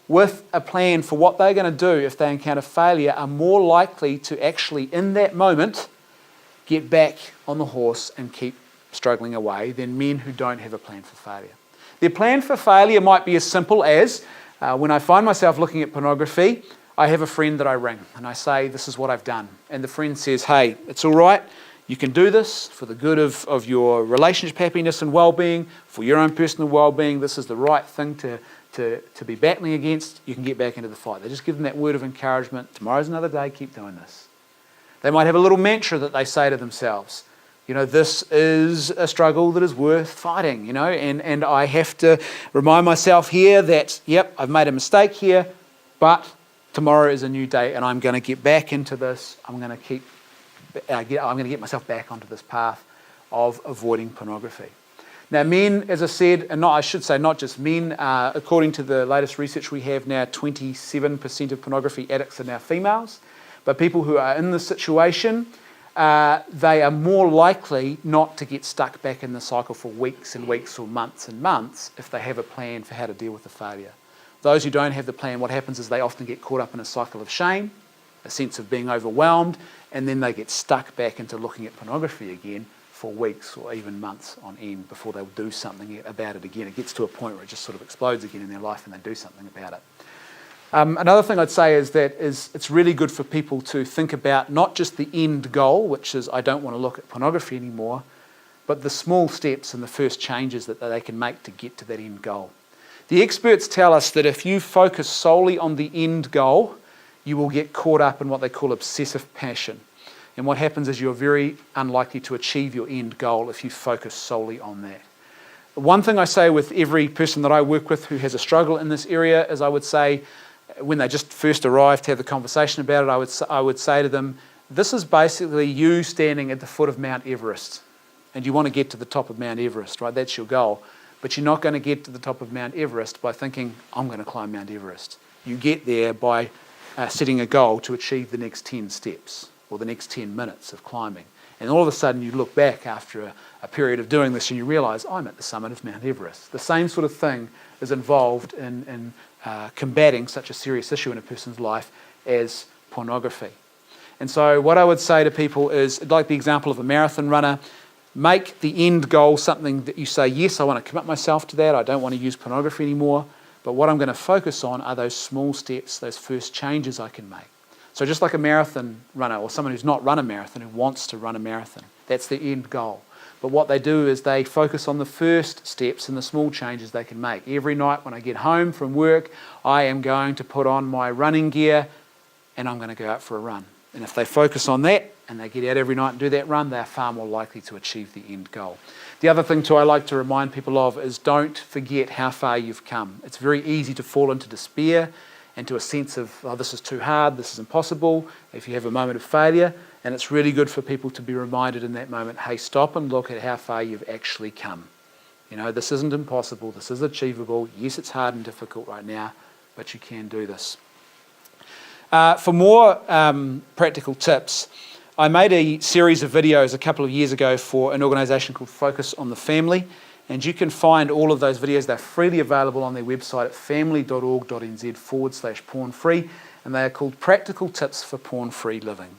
with a plan for what they're going to do if they encounter failure are more likely to actually, in that moment, get back on the horse and keep struggling away than men who don't have a plan for failure. Their plan for failure might be as simple as, when I find myself looking at pornography, I have a friend that I ring and I say, this is what I've done. And the friend says, hey, it's all right. You can do this for the good of your relationship happiness and well-being, for your own personal well-being. This is the right thing to be battling against. You can get back into the fight. They just give them that word of encouragement. Tomorrow's another day, keep doing this. They might have a little mantra that they say to themselves. You know, this is a struggle that is worth fighting, you know, and I have to remind myself here that, yep, I've made a mistake here, but tomorrow is a new day and I'm going to get back into this. I'm going to get myself back onto this path of avoiding pornography. Now, men, as I said, and not just men, according to the latest research we have now, 27% of pornography addicts are now females. but people who are in this situation, they are more likely not to get stuck back in the cycle for weeks and weeks or months and months if they have a plan for how to deal with the failure. Those who don't have the plan, what happens is they often get caught up in a cycle of shame, a sense of being overwhelmed, and then they get stuck back into looking at pornography again for weeks or even months on end before they'll do something about it again. It gets to a point where it just sort of explodes again in their life and they do something about it. Another thing I'd say is that it's really good for people to think about not just the end goal, which is I don't want to look at pornography anymore, but the small steps and the first changes that they can make to get to that end goal. The experts tell us that if you focus solely on the end goal, you will get caught up in what they call obsessive passion. And what happens is you're very unlikely to achieve your end goal if you focus solely on that. One thing I say with every person that I work with who has a struggle in this area is I would say, when they just first arrive to have the conversation about it, I would say to them, this is basically you standing at the foot of Mount Everest. And you want to get to the top of Mount Everest, right? That's your goal. But you're not going to get to the top of Mount Everest by thinking, I'm going to climb Mount Everest. You get there by setting a goal to achieve the next 10 steps or the next 10 minutes of climbing. And all of a sudden you look back after a period of doing this and you realise, I'm at the summit of Mount Everest. The same sort of thing is involved in combating such a serious issue in a person's life as pornography. And so what I would say to people is, like the example of a marathon runner, make the end goal something that you say, yes, I want to commit myself to that. I don't want to use pornography anymore. But what I'm going to focus on are those small steps, those first changes I can make. So just like a marathon runner or someone who's not run a marathon, who wants to run a marathon, that's the end goal. But what they do is they focus on the first steps and the small changes they can make. Every night when I get home from work, I am going to put on my running gear and I'm going to go out for a run. And if they focus on that and they get out every night and do that run, they're far more likely to achieve the end goal. The other thing too I like to remind people of is don't forget how far you've come. It's very easy to fall into despair and to a sense of, oh, this is too hard, this is impossible, if you have a moment of failure. And it's really good for people to be reminded in that moment, hey, stop and look at how far you've actually come. You know, this isn't impossible, this is achievable. Yes, it's hard and difficult right now, but you can do this. For more practical tips, I made a series of videos a couple of years ago for an organisation called Focus on the Family, and you can find all of those videos. They're freely available on their website at family.org.nz/porn-free, and they are called Practical Tips for Porn-Free Living.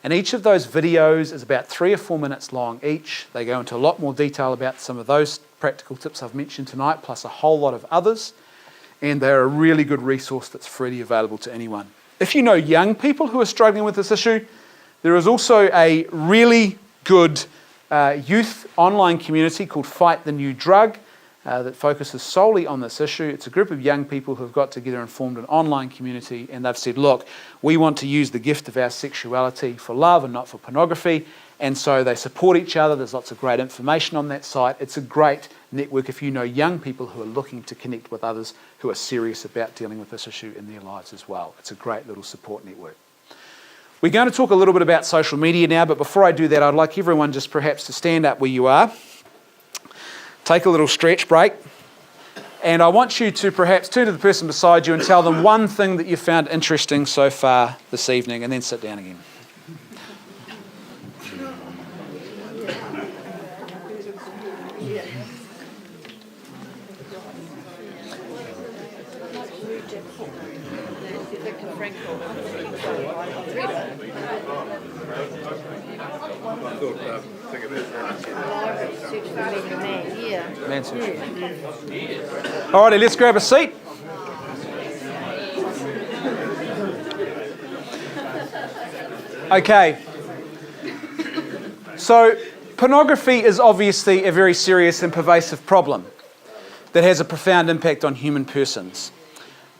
And each of those videos is about 3 or 4 minutes long each. They go into a lot more detail about some of those practical tips I've mentioned tonight, plus a whole lot of others, and they're a really good resource that's freely available to anyone. If you know young people who are struggling with this issue, there is also a really good youth online community called Fight the New Drug that focuses solely on this issue. It's a group of young people who have got together and formed an online community, and they've said, look, we want to use the gift of our sexuality for love and not for pornography, and so they support each other. There's lots of great information on that site. It's a great network if you know young people who are looking to connect with others who are serious about dealing with this issue in their lives as well. It's a great little support network. We're going to talk a little bit about social media now, but before I do that, I'd like everyone just perhaps to stand up where you are, take a little stretch break, and I want you to perhaps turn to the person beside you and tell them one thing that you found interesting so far this evening, and then sit down again. Alrighty, let's grab a seat. Okay. So, pornography is obviously a very serious and pervasive problem that has a profound impact on human persons.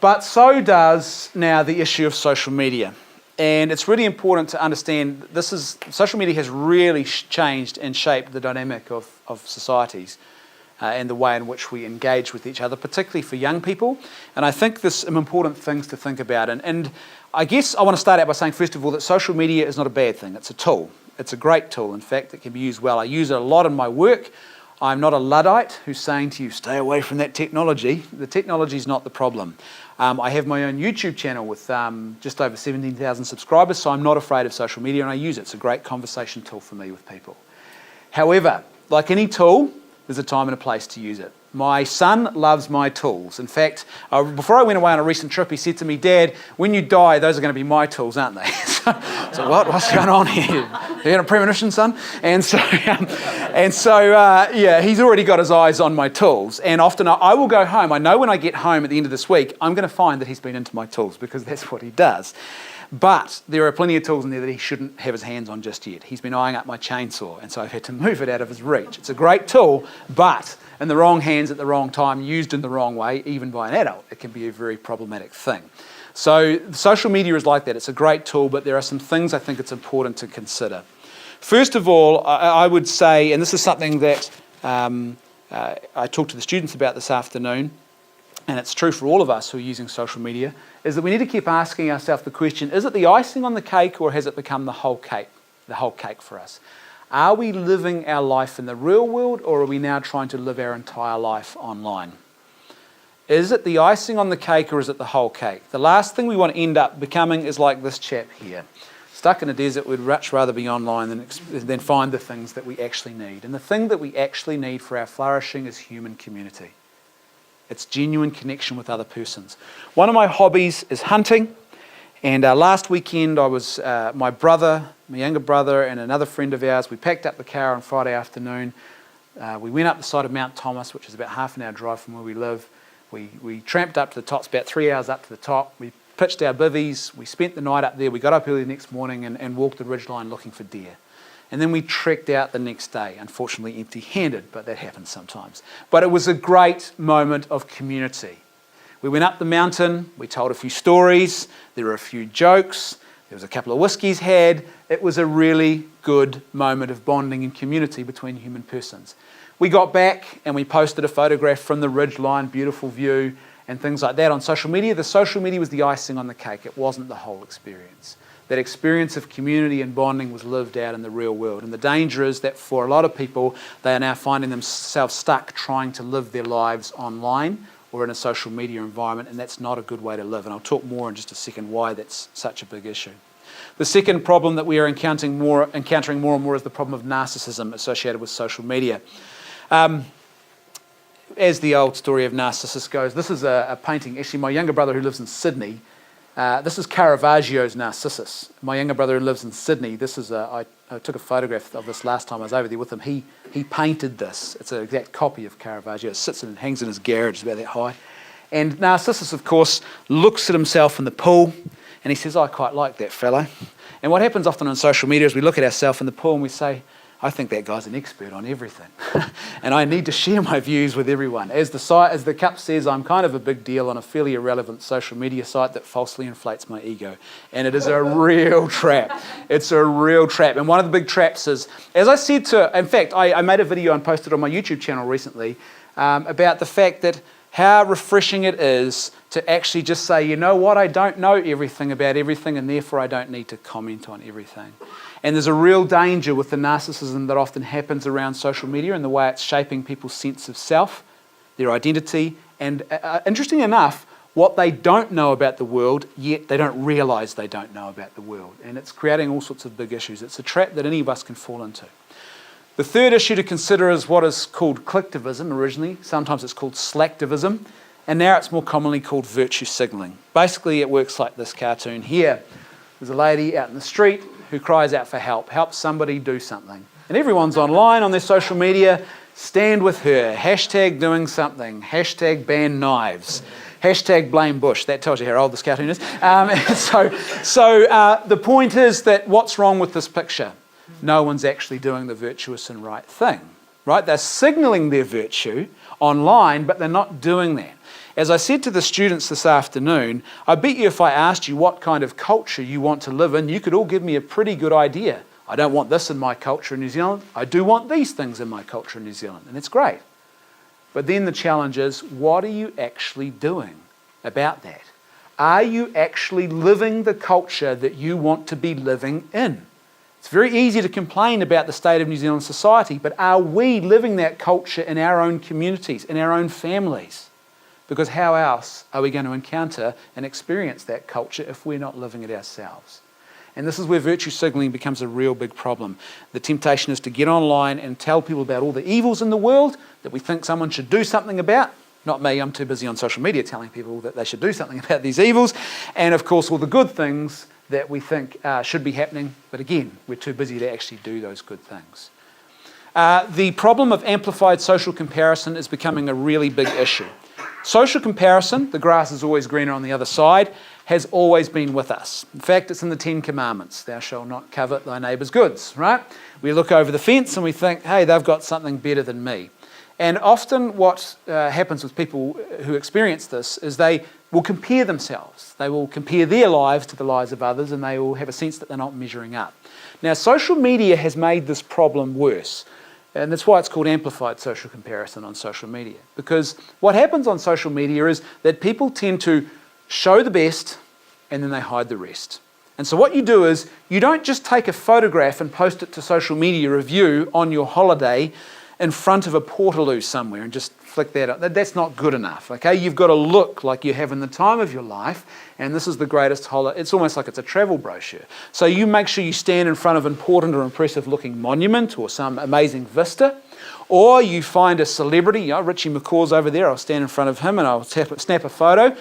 But so does now the issue of social media. And it's really important to understand social media has really changed and shaped the dynamic of societies and the way in which we engage with each other, particularly for young people. And I think there's some important things to think about. And I guess I want to start out by saying, first of all, that social media is not a bad thing. It's a tool. It's a great tool, in fact, that can be used well. I use it a lot in my work. I'm not a Luddite who's saying to you, stay away from that technology. The technology is not the problem. I have my own YouTube channel with just over 17,000 subscribers, so I'm not afraid of social media and I use it. It's a great conversation tool for me with people. However, like any tool, there's a time and a place to use it. My son loves my tools. In fact, before I went away on a recent trip, he said to me, Dad, when you die, those are going to be my tools, aren't they? So what's going on here? You had a premonition, son? And so, he's already got his eyes on my tools. And often I will go home. I know when I get home at the end of this week, I'm going to find that he's been into my tools because that's what he does. But there are plenty of tools in there that he shouldn't have his hands on just yet. He's been eyeing up my chainsaw, and so I've had to move it out of his reach. It's a great tool, but in the wrong hands at the wrong time, used in the wrong way, even by an adult, it can be a very problematic thing. So social media is like that. It's a great tool, but there are some things I think it's important to consider. First of all, I would say, and this is something that I talked to the students about this afternoon, and it's true for all of us who are using social media, is that we need to keep asking ourselves the question, is it the icing on the cake or has it become the whole cake for us? Are we living our life in the real world or are we now trying to live our entire life online? Is it the icing on the cake or is it the whole cake? The last thing we want to end up becoming is like this chap here. Stuck in a desert, we'd much rather be online than find the things that we actually need. And the thing that we actually need for our flourishing is human community. It's genuine connection with other persons. One of my hobbies is hunting. And last weekend I was, my younger brother and another friend of ours, we packed up the car on Friday afternoon. We went up the side of Mount Thomas, which is about half an hour drive from where we live. We tramped up to the top, it's about 3 hours up to the top. We pitched our bivvies, we spent the night up there. We got up early the next morning and walked the ridgeline looking for deer. And then we trekked out the next day, unfortunately empty-handed, but that happens sometimes. But it was a great moment of community. We went up the mountain, we told a few stories, there were a few jokes, there was a couple of whiskies had. It was a really good moment of bonding and community between human persons. We got back and we posted a photograph from the ridgeline, beautiful view, and things like that on social media. The social media was the icing on the cake. It wasn't the whole experience. That experience of community and bonding was lived out in the real world. And the danger is that for a lot of people, they are now finding themselves stuck trying to live their lives online or in a social media environment, and that's not a good way to live. And I'll talk more in just a second why that's such a big issue. The second problem that we are encountering more and more is the problem of narcissism associated with social media. As the old story of Narcissus goes, this is a painting. Actually, my younger brother who lives in Sydney, this is Caravaggio's Narcissus. My younger brother who lives in Sydney, I took a photograph of this last time I was over there with him. He painted this. It's an exact copy of Caravaggio. It sits and hangs in his garage, it's about that high. And Narcissus, of course, looks at himself in the pool and he says, I quite like that fellow. And what happens often on social media is we look at ourselves in the pool and we say, I think that guy's an expert on everything. And I need to share my views with everyone. As the cup says, I'm kind of a big deal on a fairly irrelevant social media site that falsely inflates my ego. And it is a real trap. It's a real trap. And one of the big traps is, as I said in fact, I made a video and posted on my YouTube channel recently about the fact that how refreshing it is to actually just say, you know what, I don't know everything about everything and therefore I don't need to comment on everything. And there's a real danger with the narcissism that often happens around social media and the way it's shaping people's sense of self, their identity, and interestingly enough, what they don't know about the world, yet they don't realise they don't know about the world. And it's creating all sorts of big issues. It's a trap that any of us can fall into. The third issue to consider is what is called collectivism originally. Sometimes it's called slacktivism. And now it's more commonly called virtue signalling. Basically, it works like this cartoon here. There's a lady out in the street who cries out for help. Help somebody do something. And everyone's online on their social media. Stand with her. Hashtag doing something. Hashtag ban knives. Hashtag blame Bush. That tells you how old this cartoon is. So the point is that what's wrong with this picture? No one's actually doing the virtuous and right thing. Right? They're signalling their virtue online, but they're not doing that. As I said to the students this afternoon, I bet you if I asked you what kind of culture you want to live in, you could all give me a pretty good idea. I don't want this in my culture in New Zealand. I do want these things in my culture in New Zealand, and it's great. But then the challenge is, what are you actually doing about that? Are you actually living the culture that you want to be living in? It's very easy to complain about the state of New Zealand society, but are we living that culture in our own communities, in our own families? Because how else are we going to encounter and experience that culture if we're not living it ourselves? And this is where virtue signalling becomes a real big problem. The temptation is to get online and tell people about all the evils in the world that we think someone should do something about. Not me, I'm too busy on social media telling people that they should do something about these evils. And of course, all the good things that we think should be happening. But again, we're too busy to actually do those good things. The problem of amplified social comparison is becoming a really big issue. Social comparison, the grass is always greener on the other side, has always been with us. In fact, it's in the 10 Commandments. Thou shalt not covet thy neighbour's goods, right? We look over the fence and we think, hey, they've got something better than me. And often what happens with people who experience this is they will compare themselves. They will compare their lives to the lives of others, and they will have a sense that they're not measuring up. Now, social media has made this problem worse. And that's why it's called amplified social comparison on social media. Because what happens on social media is that people tend to show the best and then they hide the rest. And so what you do is you don't just take a photograph and post it to social media review on your holiday in front of a portaloo somewhere and just flick that up. That's not good enough, okay? You've got to look like you're having the time of your life, and this is the greatest holiday. It's almost like it's a travel brochure. So you make sure you stand in front of an important or impressive looking monument or some amazing vista, or you find a celebrity. Richie McCaw's over there. I'll stand in front of him and I'll snap a photo.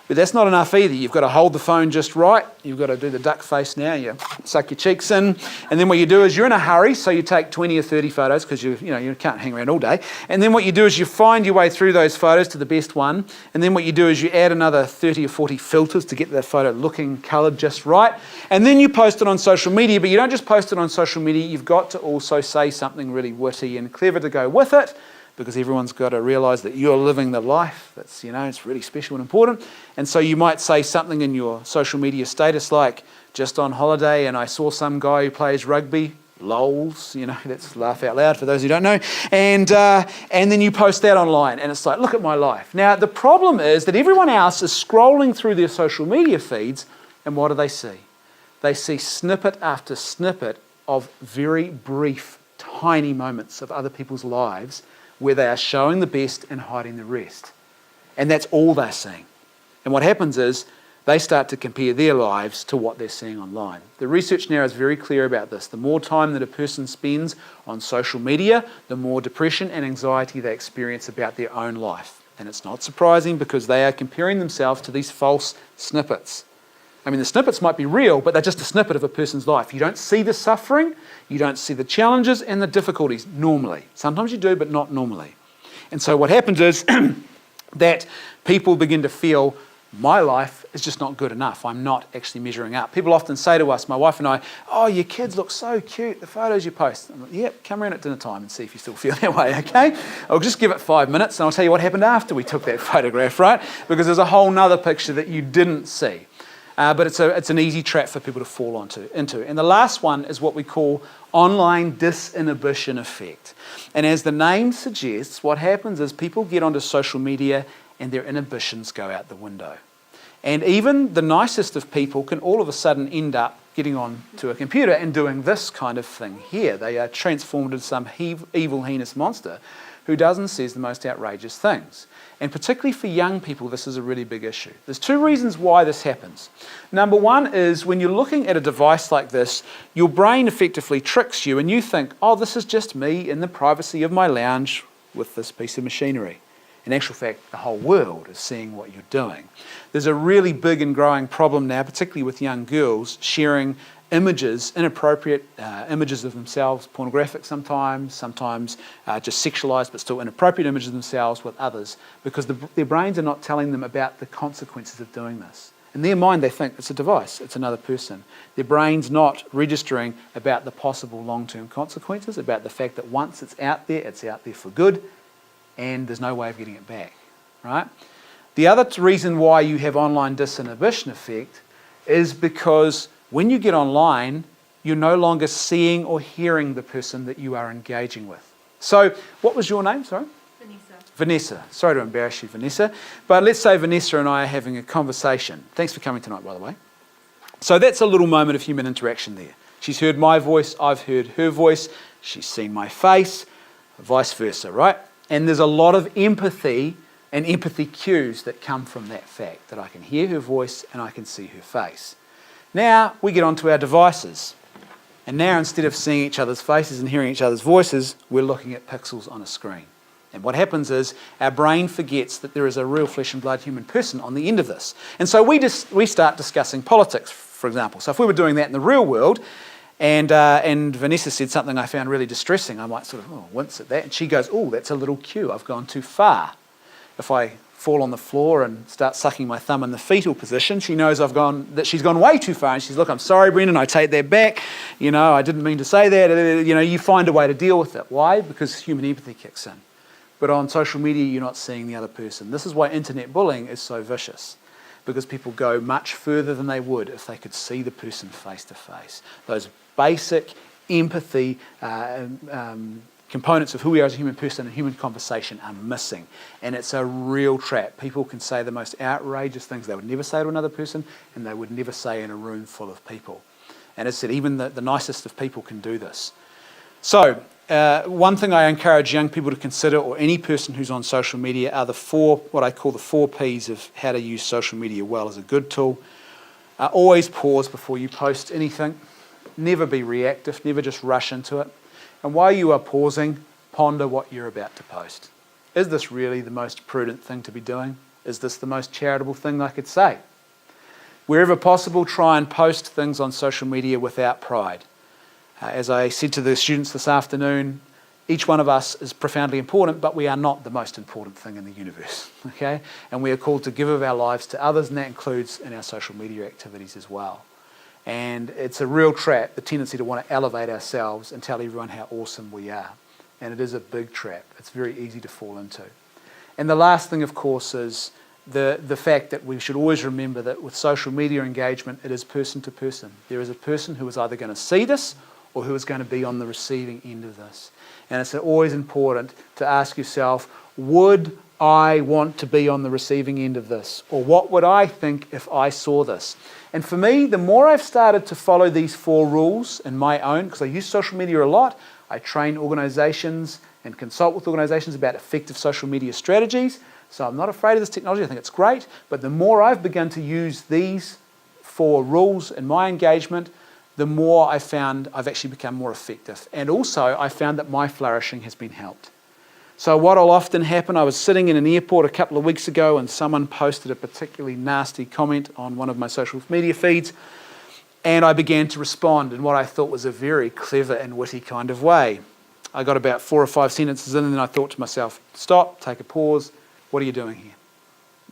But that's not enough either. You've got to hold the phone just right. You've got to do the duck face now. You suck your cheeks in. And then what you do is you're in a hurry, so you take 20 or 30 photos because you can't hang around all day. And then what you do is you find your way through those photos to the best one. And then what you do is you add another 30 or 40 filters to get the photo looking coloured just right. And then you post it on social media, but you don't just post it on social media. You've got to also say something really witty and clever to go with it, because everyone's got to realise that you're living the life that's, it's really special and important. And so you might say something in your social media status like, just on holiday and I saw some guy who plays rugby, lols, that's laugh out loud for those who don't know. And then you post that online and it's like, look at my life. Now, the problem is that everyone else is scrolling through their social media feeds, and what do they see? They see snippet after snippet of very brief, tiny moments of other people's lives where they are showing the best and hiding the rest. And that's all they're seeing. And what happens is they start to compare their lives to what they're seeing online. The research now is very clear about this. The more time that a person spends on social media, the more depression and anxiety they experience about their own life. And it's not surprising because they are comparing themselves to these false snippets. I mean, the snippets might be real, but they're just a snippet of a person's life. You don't see the suffering, you don't see the challenges and the difficulties normally. Sometimes you do, but not normally. And so what happens is that people begin to feel, my life is just not good enough. I'm not actually measuring up. People often say to us, my wife and I, oh, your kids look so cute, the photos you post. I'm like, yep, come around at dinner time and see if you still feel that way, okay? I'll just give it 5 minutes and I'll tell you what happened after we took that photograph, right? Because there's a whole nother picture that you didn't see. But it's an easy trap for people to fall into. And the last one is what we call online disinhibition effect. And as the name suggests, what happens is people get onto social media and their inhibitions go out the window. And even the nicest of people can all of a sudden end up getting on to a computer and doing this kind of thing here. They are transformed into some evil, heinous monster who does and says the most outrageous things. And particularly for young people, this is a really big issue. There's 2 reasons why this happens. Number one is when you're looking at a device like this, your brain effectively tricks you and you think, oh, this is just me in the privacy of my lounge with this piece of machinery. In actual fact, the whole world is seeing what you're doing. There's a really big and growing problem now, particularly with young girls, sharing images, inappropriate images of themselves, pornographic sometimes just sexualized but still inappropriate images of themselves with others, because their brains are not telling them about the consequences of doing this. In their mind, they think it's a device, it's another person. Their brain's not registering about the possible long-term consequences, about the fact that once it's out there for good, and there's no way of getting it back, right? The other reason why you have online disinhibition effect is because when you get online, you're no longer seeing or hearing the person that you are engaging with. So, what was your name, sorry? Vanessa. Sorry to embarrass you, Vanessa. But let's say Vanessa and I are having a conversation. Thanks for coming tonight, by the way. So that's a little moment of human interaction there. She's heard my voice, I've heard her voice, she's seen my face, vice versa, right? And there's a lot of empathy and empathy cues that come from that fact, that I can hear her voice and I can see her face. Now we get onto our devices. And now instead of seeing each other's faces and hearing each other's voices, we're looking at pixels on a screen. And what happens is our brain forgets that there is a real flesh and blood human person on the end of this. And so we start discussing politics, for example. So if we were doing that in the real world, and Vanessa said something I found really distressing, I might sort of wince at that. And she goes, oh, that's a little cue, I've gone too far. If I fall on the floor and start sucking my thumb in the fetal position, she knows that she's gone way too far, and she's, look, I'm sorry, Brendan, I take that back. I didn't mean to say that. You find a way to deal with it. Why? Because human empathy kicks in. But on social media, you're not seeing the other person. This is why internet bullying is so vicious, because people go much further than they would if they could see the person face to face. Those basic empathy components of who we are as a human person and human conversation are missing. And it's a real trap. People can say the most outrageous things they would never say to another person, and they would never say in a room full of people. And as I said, even the nicest of people can do this. So, one thing I encourage young people to consider, or any person who's on social media, are what I call the 4 Ps of how to use social media well as a good tool. Always pause before you post anything. Never be reactive, never just rush into it. And while you are pausing, ponder what you're about to post. Is this really the most prudent thing to be doing? Is this the most charitable thing I could say? Wherever possible, try and post things on social media without pride. As I said to the students this afternoon, each one of us is profoundly important, but we are not the most important thing in the universe, okay? And we are called to give of our lives to others, and that includes in our social media activities as well. And it's a real trap, the tendency to want to elevate ourselves and tell everyone how awesome we are. And it is a big trap. It's very easy to fall into. And the last thing, of course, is the fact that we should always remember that with social media engagement, it is person to person. There is a person who is either going to see this or who is going to be on the receiving end of this. And it's always important to ask yourself, would I want to be on the receiving end of this? Or what would I think if I saw this? And for me, the more I've started to follow these 4 rules in my own, because I use social media a lot, I train organisations and consult with organisations about effective social media strategies. So I'm not afraid of this technology, I think it's great. But the more I've begun to use these 4 rules in my engagement, the more I found I've actually become more effective. And also, I found that my flourishing has been helped. So what will often happen, I was sitting in an airport a couple of weeks ago and someone posted a particularly nasty comment on one of my social media feeds, and I began to respond in what I thought was a very clever and witty kind of way. I got about 4 or 5 sentences in, and then I thought to myself, stop, take a pause, what are you doing here?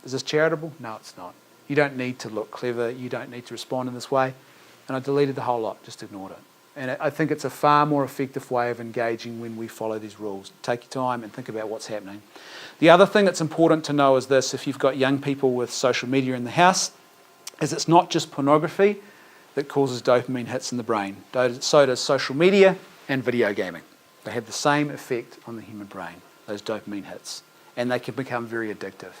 Is this charitable? No, it's not. You don't need to look clever, you don't need to respond in this way. And I deleted the whole lot, just ignored it. And I think it's a far more effective way of engaging when we follow these rules. Take your time and think about what's happening. The other thing that's important to know is this, if you've got young people with social media in the house, is it's not just pornography that causes dopamine hits in the brain. So does social media and video gaming. They have the same effect on the human brain, those dopamine hits, and they can become very addictive.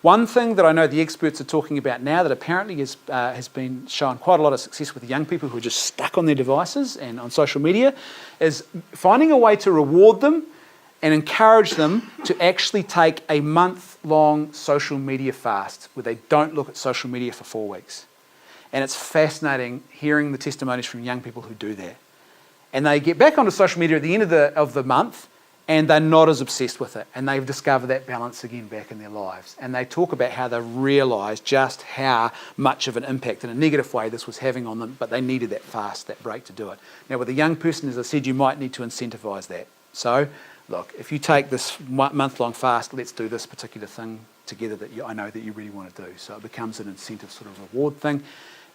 One thing that I know the experts are talking about now that apparently has been shown quite a lot of success with young people who are just stuck on their devices and on social media is finding a way to reward them and encourage them to actually take a month-long social media fast where they don't look at social media for 4 weeks. And it's fascinating hearing the testimonies from young people who do that. And they get back onto social media at the end of the month, and they're not as obsessed with it. And they've discovered that balance again back in their lives. And they talk about how they realised just how much of an impact in a negative way this was having on them, but they needed that fast, that break to do it. Now with a young person, as I said, you might need to incentivise that. So, look, if you take this month-long fast, let's do this particular thing together that I know that you really want to do. So it becomes an incentive sort of reward thing.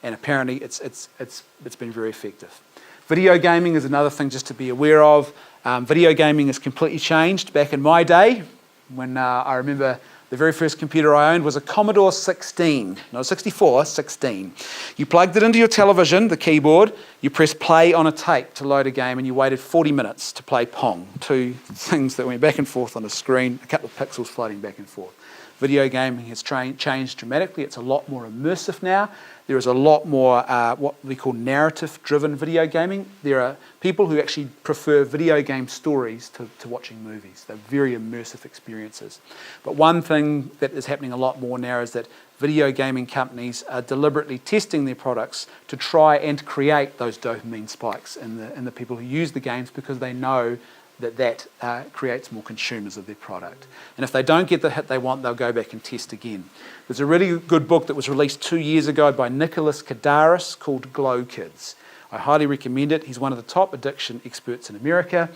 And apparently it's been very effective. Video gaming is another thing just to be aware of. Video gaming has completely changed. Back in my day, when I remember the very first computer I owned was a Commodore 16, not 64, 16. You plugged it into your television, the keyboard, you pressed play on a tape to load a game, and you waited 40 minutes to play Pong. 2 things that went back and forth on a screen, a couple of pixels floating back and forth. video gaming has changed dramatically. It's a lot more immersive now. There is a lot more what we call narrative-driven video gaming. There are people who actually prefer video game stories to watching movies. They're very immersive experiences. But one thing that is happening a lot more now is that video gaming companies are deliberately testing their products to try and create those dopamine spikes in the people who use the games, because they know that creates more consumers of their product. And if they don't get the hit they want, they'll go back and test again. There's a really good book that was released 2 years ago by Nicholas Kadaris called Glow Kids. I highly recommend it. He's one of the top addiction experts in America,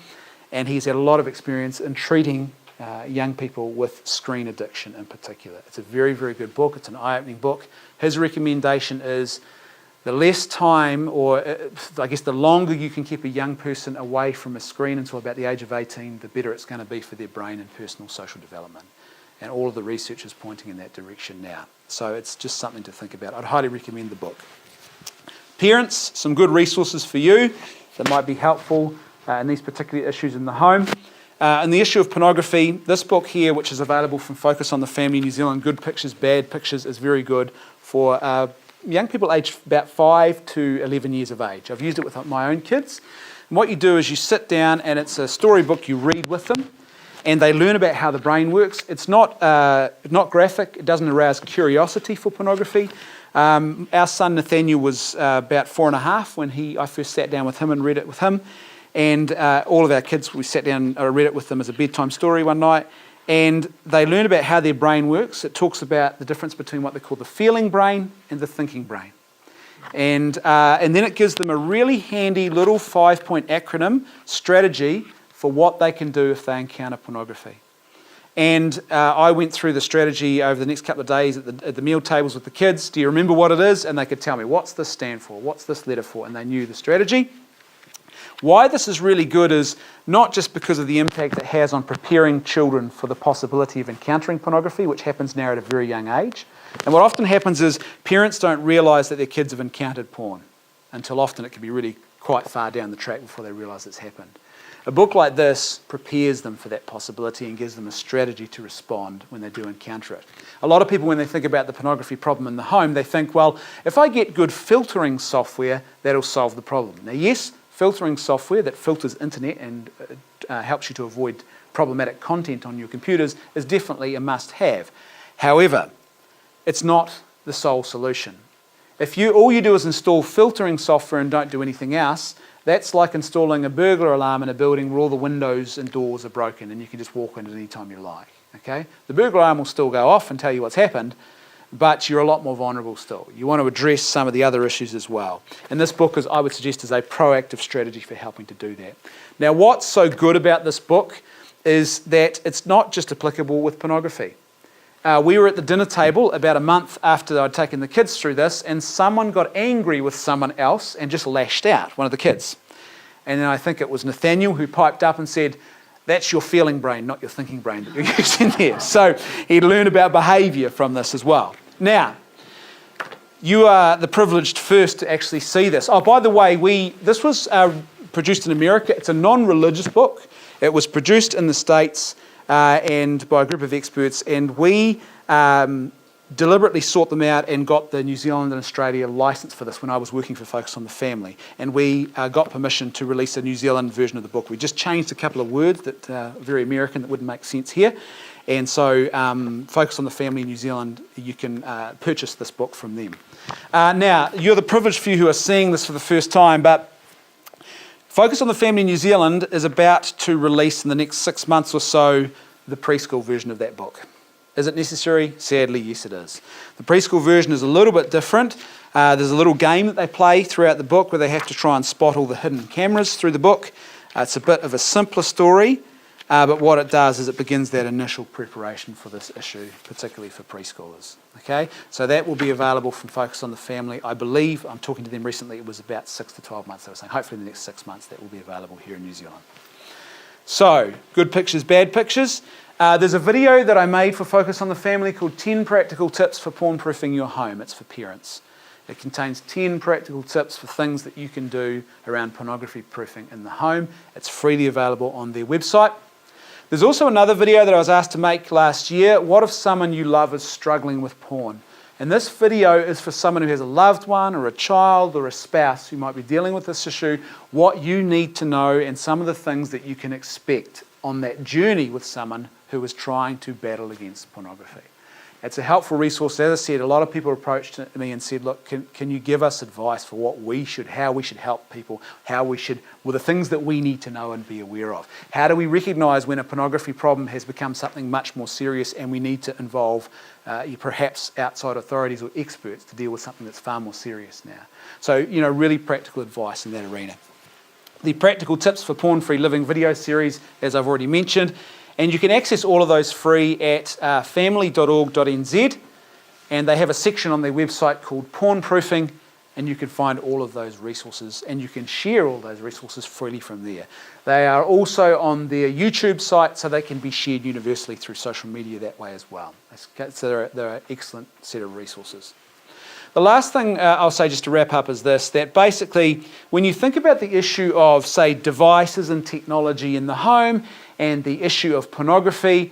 and he's had a lot of experience in treating young people with screen addiction in particular. It's a very, very good book. It's an eye-opening book. His recommendation is the less time, or I guess the longer you can keep a young person away from a screen until about the age of 18, the better it's going to be for their brain and personal social development. And all of the research is pointing in that direction now. So it's just something to think about. I'd highly recommend the book. Parents, some good resources for you that might be helpful in these particular issues in the home. And the issue of pornography, this book here, which is available from Focus on the Family New Zealand, Good Pictures, Bad Pictures, is very good for young people aged about 5 to 11 years of age. I've used it with my own kids. And what you do is you sit down, and it's a storybook you read with them, and they learn about how the brain works. It's not graphic. It doesn't arouse curiosity for pornography. Our son Nathaniel was about 4.5 when I first sat down with him and read it with him. And all of our kids, we sat down and read it with them as a bedtime story one night. And they learn about how their brain works. It talks about the difference between what they call the feeling brain and the thinking brain. And then it gives them a really handy little 5-point acronym strategy for what they can do if they encounter pornography. And I went through the strategy over the next couple of days at the meal tables with the kids. Do you remember what it is? And they could tell me, what's this stand for? What's this letter for? And they knew the strategy. Why this is really good is not just because of the impact it has on preparing children for the possibility of encountering pornography, which happens now at a very young age. And what often happens is parents don't realise that their kids have encountered porn until often it can be really quite far down the track before they realise it's happened. A book like this prepares them for that possibility and gives them a strategy to respond when they do encounter it. A lot of people, when they think about the pornography problem in the home, they think, well, if I get good filtering software, that'll solve the problem. Now, yes, filtering software that filters internet and helps you to avoid problematic content on your computers is definitely a must-have. However, it's not the sole solution. If all you do is install filtering software and don't do anything else, that's like installing a burglar alarm in a building where all the windows and doors are broken and you can just walk in at any time you like. Okay? The burglar alarm will still go off and tell you what's happened, but you're a lot more vulnerable still. You want to address some of the other issues as well. And this book, I would suggest, is a proactive strategy for helping to do that. Now, what's so good about this book is that it's not just applicable with pornography. We were at the dinner table about a month after I'd taken the kids through this, and someone got angry with someone else and just lashed out, one of the kids. And then I think it was Nathaniel who piped up and said, that's your feeling brain, not your thinking brain that you're using there. So he learned about behaviour from this as well. Now, you are the privileged first to actually see this. Oh, by the way, this was produced in America. It's a non-religious book. It was produced in the States and by a group of experts, and we deliberately sought them out and got the New Zealand and Australia licence for this when I was working for Focus on the Family. And we got permission to release a New Zealand version of the book. We just changed a couple of words that are very American that wouldn't make sense here. And so Focus on the Family in New Zealand, you can purchase this book from them. Now, you're the privileged few who are seeing this for the first time, but Focus on the Family in New Zealand is about to release in the next 6 months or so the preschool version of that book. Is it necessary? Sadly, yes it is. The preschool version is a little bit different. There's a little game that they play throughout the book where they have to try and spot all the hidden cameras through the book. It's a bit of a simpler story, but what it does is it begins that initial preparation for this issue, particularly for preschoolers. Okay, so that will be available from Focus on the Family. I believe, I'm talking to them recently, it was about 6 to 12 months. They were saying hopefully in the next 6 months that will be available here in New Zealand. So, good pictures, bad pictures. There's a video that I made for Focus on the Family called 10 Practical Tips for Porn-Proofing Your Home. It's for parents. It contains 10 practical tips for things that you can do around pornography proofing in the home. It's freely available on their website. There's also another video that I was asked to make last year. What if someone you love is struggling with porn? And this video is for someone who has a loved one or a child or a spouse who might be dealing with this issue, what you need to know and some of the things that you can expect on that journey with someone who is trying to battle against pornography. It's a helpful resource. As I said, a lot of people approached me and said, look, can you give us advice for how we should help people, the things that we need to know and be aware of. How do we recognise when a pornography problem has become something much more serious and we need to involve perhaps outside authorities or experts to deal with something that's far more serious now. So, really practical advice in that arena. The Practical Tips for Porn-Free Living video series, as I've already mentioned. And you can access all of those free at family.org.nz, and they have a section on their website called Porn Proofing, and you can find all of those resources, and you can share all those resources freely from there. They are also on their YouTube site, so they can be shared universally through social media that way as well. So they're an excellent set of resources. The last thing I'll say just to wrap up is this, that basically when you think about the issue of, say, devices and technology in the home and the issue of pornography,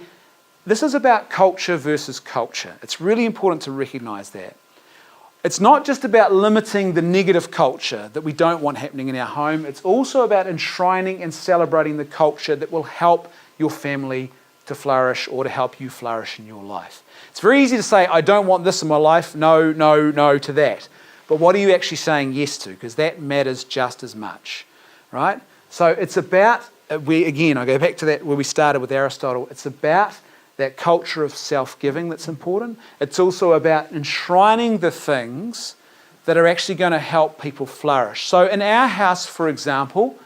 this is about culture versus culture. It's really important to recognise that. It's not just about limiting the negative culture that we don't want happening in our home. It's also about enshrining and celebrating the culture that will help your family to flourish or to help you flourish in your life. It's very easy to say, I don't want this in my life, no, no, no to that. But what are you actually saying yes to? Because that matters just as much, right? So it's about, I go back to that where we started with Aristotle, it's about that culture of self-giving that's important. It's also about enshrining the things that are actually going to help people flourish. So in our house, for example,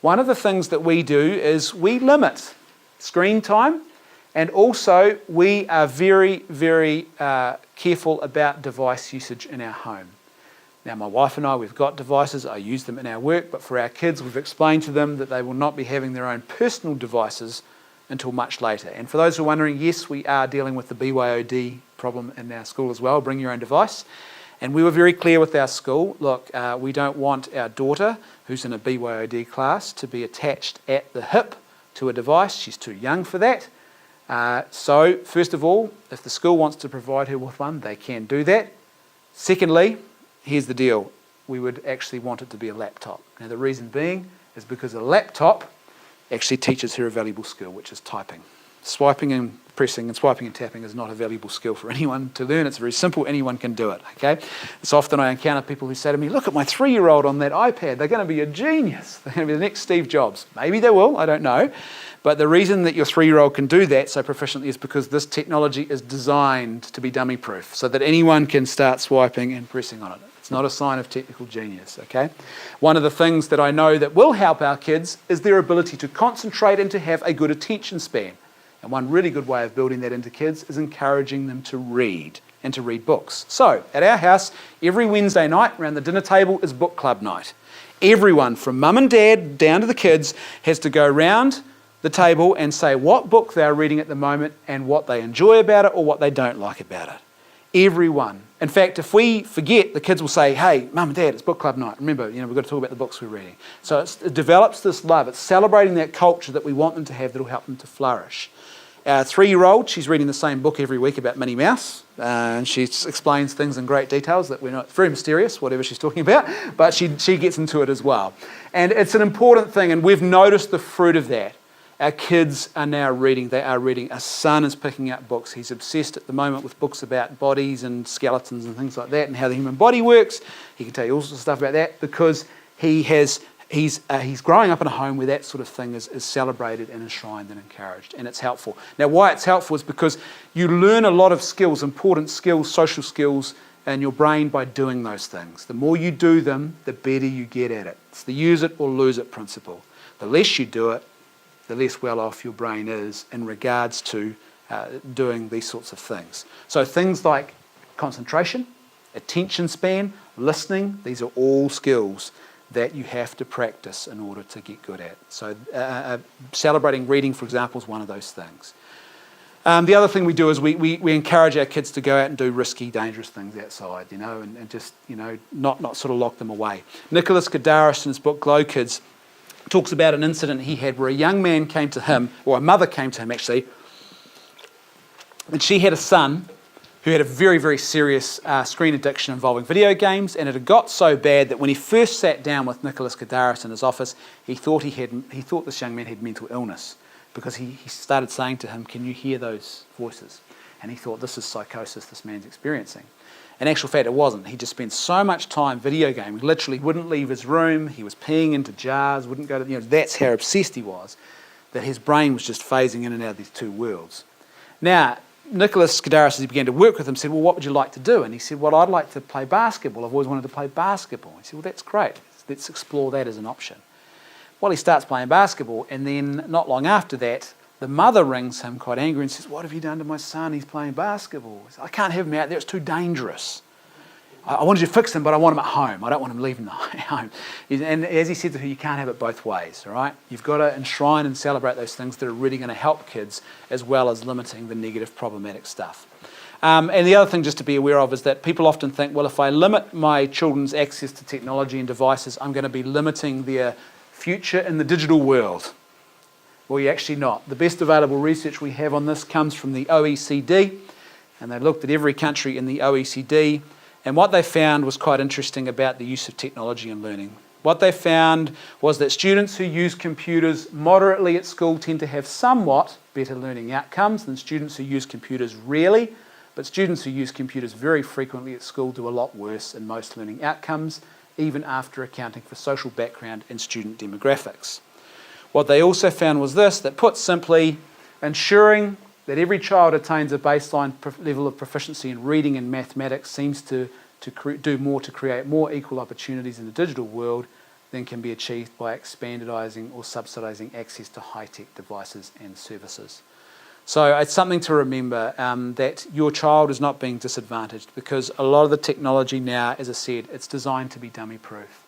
one of the things that we do is we limit screen time, and also we are very, very careful about device usage in our home. Now, my wife and I, we've got devices. I use them in our work, but for our kids, we've explained to them that they will not be having their own personal devices until much later. And for those who are wondering, yes, we are dealing with the BYOD problem in our school as well, bring your own device. And we were very clear with our school, look, we don't want our daughter, who's in a BYOD class, to be attached at the hip to a device. She's too young for that. So, first of all, if the school wants to provide her with one, they can do that. Secondly, here's the deal. We would actually want it to be a laptop. Now, the reason being is because a laptop actually teaches her a valuable skill, which is typing. Swiping and pressing and swiping and tapping is not a valuable skill for anyone to learn. It's very simple. Anyone can do it, okay? So often I encounter people who say to me, look at my 3-year-old on that iPad. They're going to be a genius. They're going to be the next Steve Jobs. Maybe they will. I don't know. But the reason that your 3-year-old can do that so proficiently is because this technology is designed to be dummy-proof so that anyone can start swiping and pressing on it. It's not a sign of technical genius, okay? One of the things that I know that will help our kids is their ability to concentrate and to have a good attention span. And one really good way of building that into kids is encouraging them to read and to read books. So, at our house, every Wednesday night around the dinner table is book club night. Everyone, from mum and dad down to the kids, has to go round the table and say what book they're reading at the moment and what they enjoy about it or what they don't like about it. Everyone. In fact, if we forget, the kids will say, hey, mum and dad, it's book club night. Remember, we've got to talk about the books we're reading. So it develops this love. It's celebrating that culture that we want them to have that will help them to flourish. Our 3-year-old, she's reading the same book every week about Minnie Mouse. And she explains things in great details that we're not, it's very mysterious, whatever she's talking about, but she gets into it as well. And it's an important thing, and we've noticed the fruit of that. Our kids are now reading. They are reading. Our son is picking up books. He's obsessed at the moment with books about bodies and skeletons and things like that and how the human body works. He can tell you all sorts of stuff about that because he's growing up in a home where that sort of thing is celebrated and enshrined and encouraged, and it's helpful. Now, why it's helpful is because you learn a lot of skills, important skills, social skills in your brain by doing those things. The more you do them, the better you get at it. It's the use it or lose it principle. The less you do it, the less well off your brain is in regards to doing these sorts of things. So things like concentration, attention span, listening, these are all skills that you have to practice in order to get good at. So celebrating reading, for example, is one of those things. The other thing we do is we encourage our kids to go out and do risky, dangerous things outside, and just, not sort of lock them away. Nicholas Kadaris, in his book Glow Kids, talks about an incident he had where a young man came to him, or a mother came to him actually, and she had a son who had a very, very serious screen addiction involving video games, and it had got so bad that when he first sat down with Nicholas Kadaris in his office, he thought this young man had mental illness, because he started saying to him, "Can you hear those voices?" And he thought, this is psychosis this man's experiencing. In actual fact, it wasn't. He just spent so much time video gaming, literally wouldn't leave his room, he was peeing into jars, wouldn't go to, that's how obsessed he was, that his brain was just phasing in and out of these two worlds. Now, Nicholas Kadaris, as he began to work with him, said, "Well, what would you like to do?" And he said, "Well, I'd like to play basketball. I've always wanted to play basketball." He said, "Well, that's great. Let's explore that as an option." Well, he starts playing basketball, and then not long after that, the mother rings him quite angry and says, "What have you done to my son? He's playing basketball." He says, "I can't have him out there. It's too dangerous. I wanted you to fix him, but I want him at home. I don't want him leaving the home." And as he said to her, you can't have it both ways, all right? You've got to enshrine and celebrate those things that are really going to help kids, as well as limiting the negative, problematic stuff. And the other thing just to be aware of is that people often think, well, if I limit my children's access to technology and devices, I'm going to be limiting their future in the digital world. Well, you're actually not. The best available research we have on this comes from the OECD, and they looked at every country in the OECD, and what they found was quite interesting about the use of technology in learning. What they found was that students who use computers moderately at school tend to have somewhat better learning outcomes than students who use computers rarely, but students who use computers very frequently at school do a lot worse in most learning outcomes, even after accounting for social background and student demographics. What they also found was this, that put simply, ensuring that every child attains a baseline level of proficiency in reading and mathematics seems to do more to create more equal opportunities in the digital world than can be achieved by expandising or subsidising access to high-tech devices and services. So it's something to remember that your child is not being disadvantaged, because a lot of the technology now, as I said, it's designed to be dummy-proof.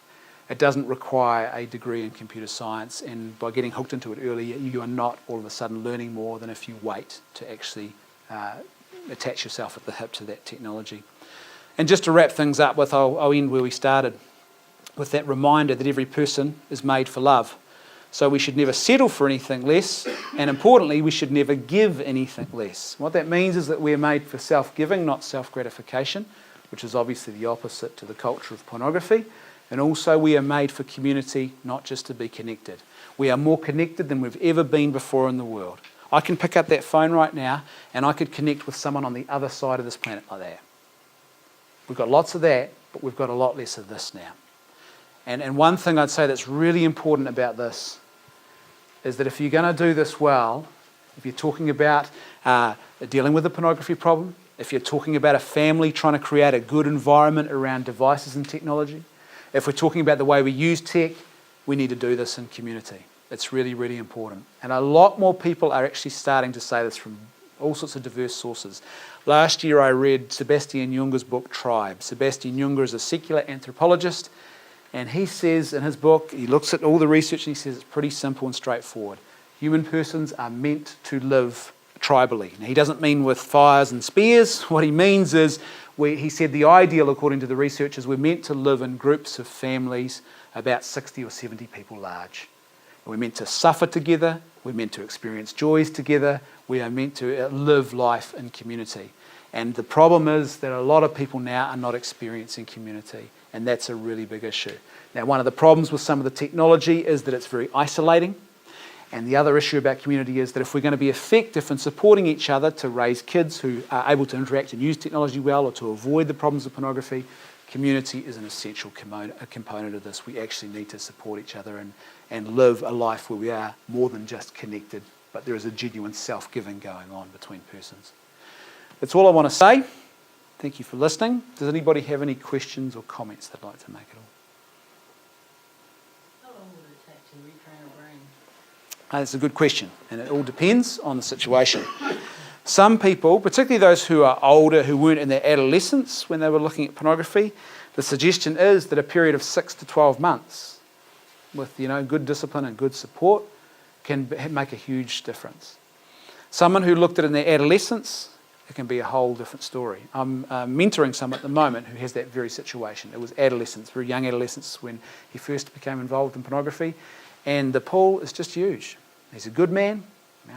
It doesn't require a degree in computer science, and by getting hooked into it early, you are not all of a sudden learning more than if you wait to actually attach yourself at the hip to that technology. And just to wrap things up with, I'll end where we started, with that reminder that every person is made for love. So we should never settle for anything less, and importantly, we should never give anything less. What that means is that we're made for self-giving, not self-gratification, which is obviously the opposite to the culture of pornography. And also we are made for community, not just to be connected. We are more connected than we've ever been before in the world. I can pick up that phone right now and I could connect with someone on the other side of this planet like that. We've got lots of that, but we've got a lot less of this now. And one thing I'd say that's really important about this is that if you're going to do this well, if you're talking about dealing with the pornography problem, if you're talking about a family trying to create a good environment around devices and technology, if we're talking about the way we use tech, we need to do this in community. It's really, really important. And a lot more people are actually starting to say this from all sorts of diverse sources. Last year I read Sebastian Junger's book, Tribe. Sebastian Junger is a secular anthropologist, and he says in his book, he looks at all the research and he says it's pretty simple and straightforward. Human persons are meant to live tribally. Now, he doesn't mean with fires and spears. What he means is, he said the ideal, according to the research, is we're meant to live in groups of families about 60 or 70 people large. We're meant to suffer together, we're meant to experience joys together, we are meant to live life in community. And the problem is that a lot of people now are not experiencing community, and that's a really big issue. Now, one of the problems with some of the technology is that it's very isolating. And the other issue about community is that if we're going to be effective in supporting each other to raise kids who are able to interact and use technology well, or to avoid the problems of pornography, community is an essential component of this. We actually need to support each other and live a life where we are more than just connected, but there is a genuine self-giving going on between persons. That's all I want to say. Thank you for listening. Does anybody have any questions or comments they'd like to make at all? That's a good question, and it all depends on the situation. Some people, particularly those who are older, who weren't in their adolescence when they were looking at pornography, the suggestion is that a period of 6 to 12 months with good discipline and good support can make a huge difference. Someone who looked at it in their adolescence, it can be a whole different story. I'm mentoring someone at the moment who has that very situation. It was adolescence, very young adolescence, when he first became involved in pornography. And the pull is just huge. He's a good man.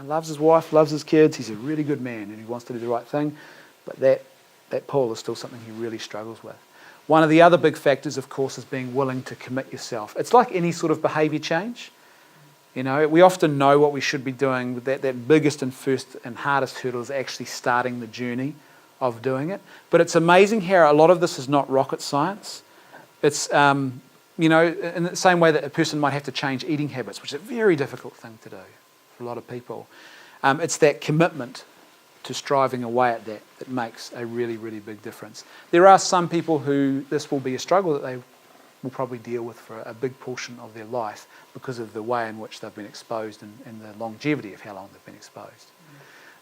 Loves his wife, loves his kids. He's a really good man and he wants to do the right thing. But that pull is still something he really struggles with. One of the other big factors, of course, is being willing to commit yourself. It's like any sort of behaviour change. We often know what we should be doing, but that biggest and first and hardest hurdle is actually starting the journey of doing it. But it's amazing how a lot of this is not rocket science. It's, in the same way that a person might have to change eating habits, which is a very difficult thing to do for a lot of people. It's that commitment to striving away at that makes a really, really big difference. There are some people who this will be a struggle that they will probably deal with for a big portion of their life because of the way in which they've been exposed and the longevity of how long they've been exposed.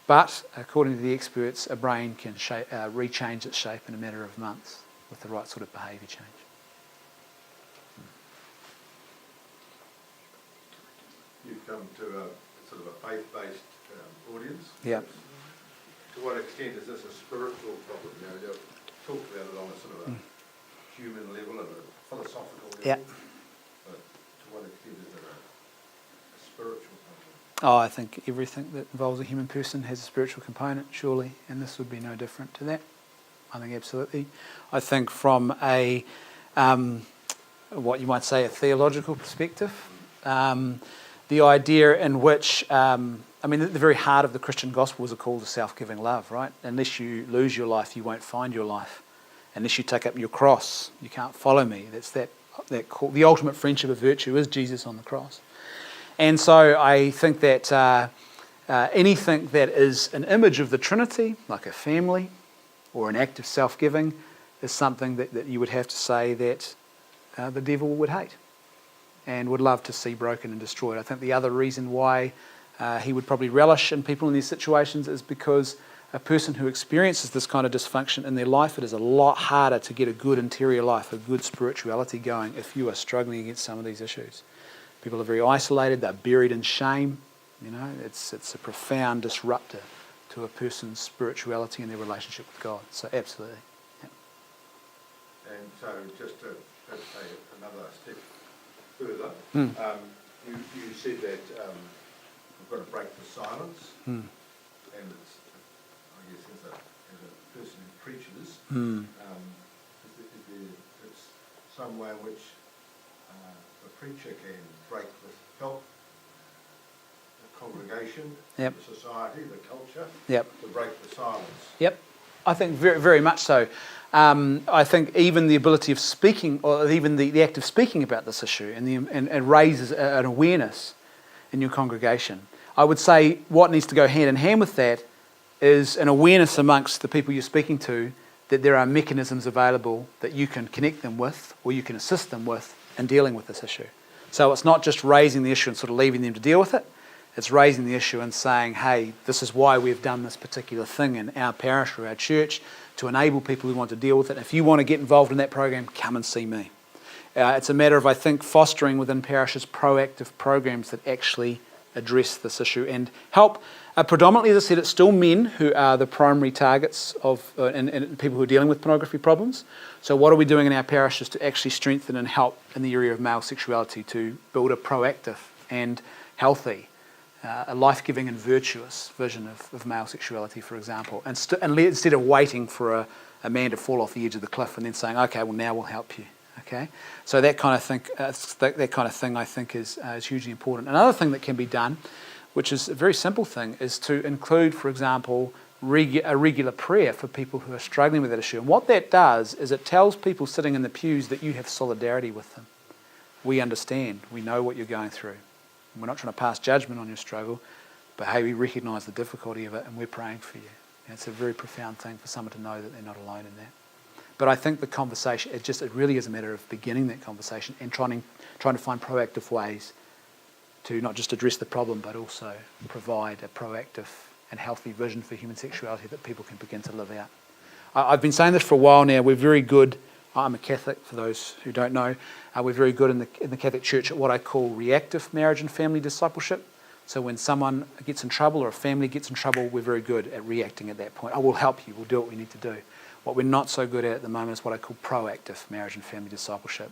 But according to the experts, a brain can rechange its shape in a matter of months with the right sort of behaviour change. You've come to a sort of a faith-based audience. Yeah. To what extent is this a spiritual problem? You've talked about it on a sort of a human level and a philosophical level. Yeah. But to what extent is it a spiritual problem? Oh, I think everything that involves a human person has a spiritual component, surely, and this would be no different to that. I think absolutely. I think from a, what you might say, a theological perspective, the idea in which, the very heart of the Christian gospel is a call to self-giving love, right? Unless you lose your life, you won't find your life. Unless you take up your cross, you can't follow me. That's that call. The ultimate friendship of virtue is Jesus on the cross. And so I think that anything that is an image of the Trinity, like a family or an act of self-giving, is something that you would have to say that the devil would hate and would love to see broken and destroyed. I think the other reason why he would probably relish in people in these situations is because a person who experiences this kind of dysfunction in their life, it is a lot harder to get a good interior life, a good spirituality going if you are struggling against some of these issues. People are very isolated, they're buried in shame. It's a profound disruptor to a person's spirituality and their relationship with God. So absolutely. Yeah. And so just to take another step further, you said that we've got to break the silence, and it's, I guess, as a person who preaches, it's some way in which the preacher can break the help the congregation, the society, the culture, to break the silence. Yep, I think very, very much so. I think even the ability of speaking, or even the act of speaking about this issue, and raises an awareness in your congregation. I would say what needs to go hand in hand with that is an awareness amongst the people you're speaking to that there are mechanisms available that you can connect them with or you can assist them with in dealing with this issue. So it's not just raising the issue and sort of leaving them to deal with it. It's raising the issue and saying, hey, this is why we've done this particular thing in our parish or our church to enable people who want to deal with it. If you want to get involved in that program, come and see me. It's a matter of, I think, fostering within parishes proactive programs that actually address this issue and help. Predominantly, as I said, it's still men who are the primary targets of and people who are dealing with pornography problems. So what are we doing in our parishes to actually strengthen and help in the area of male sexuality to build a proactive and healthy, a life-giving and virtuous vision of male sexuality, for example, instead of waiting for a man to fall off the edge of the cliff and then saying, okay, well, now we'll help you. Okay, so that kind of thing, I think, is hugely important. Another thing that can be done, which is a very simple thing, is to include, for example, a regular prayer for people who are struggling with that issue. And what that does is it tells people sitting in the pews that you have solidarity with them. We understand. We know what you're going through. We're not trying to pass judgment on your struggle, but hey, we recognise the difficulty of it and we're praying for you. And it's a very profound thing for someone to know that they're not alone in that. But I think the conversation, it really is a matter of beginning that conversation and trying to find proactive ways to not just address the problem, but also provide a proactive and healthy vision for human sexuality that people can begin to live out. I've been saying this for a while now. We're very good. I'm a Catholic, for those who don't know. We're very good in the Catholic Church at what I call reactive marriage and family discipleship. So when someone gets in trouble or a family gets in trouble, we're very good at reacting at that point. We'll help you. We'll do what we need to do. What we're not so good at the moment is what I call proactive marriage and family discipleship,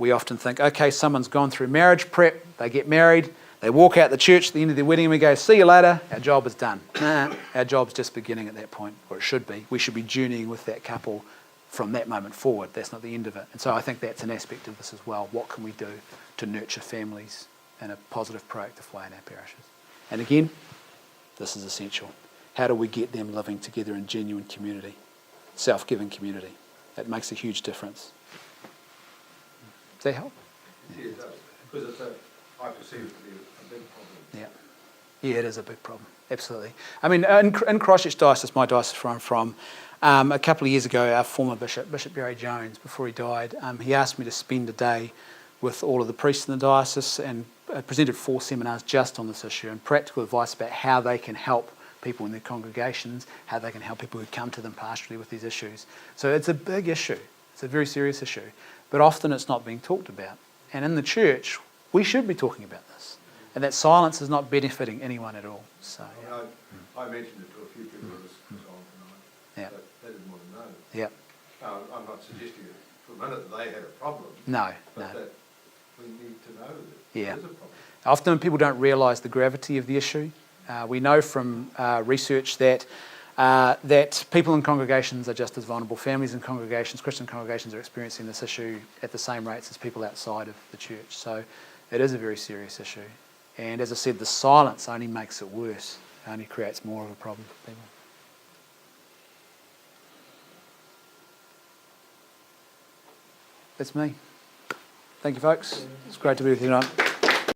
We often think, okay, someone's gone through marriage prep, they get married, they walk out the church at the end of their wedding and we go, see you later, our job is done. Nah, our job's just beginning at that point, or it should be. We should be journeying with that couple from that moment forward. That's not the end of it. And so I think that's an aspect of this as well. What can we do to nurture families in a positive, proactive way in our parishes? And again, this is essential. How do we get them living together in genuine community, self-giving community? That makes a huge difference. Does that help? Yeah, it does. Because I perceive it to be a big problem. Yeah, it is a big problem. Absolutely. I mean, in Christchurch Diocese, my diocese where I'm from, a couple of years ago, our former bishop, Bishop Barry Jones, before he died, he asked me to spend a day with all of the priests in the diocese and presented 4 seminars just on this issue and practical advice about how they can help people in their congregations, how they can help people who come to them pastorally with these issues. So it's a big issue. It's a very serious issue. But often it's not being talked about. And in the church, we should be talking about this. And that silence is not benefiting anyone at all. So, I mean, I mentioned it to a few people who was on tonight, yeah. but they didn't want to know. Yeah. I'm not suggesting for a minute that they had a problem. No, but no. that we need to know that Yeah. there is a problem. Often people don't realise the gravity of the issue. We know from research that that people in congregations are just as vulnerable. Families in congregations, Christian congregations, are experiencing this issue at the same rates as people outside of the church. So it is a very serious issue. And as I said, the silence only makes it worse. It only creates more of a problem for people. That's me. Thank you, folks. It's great to be with you tonight.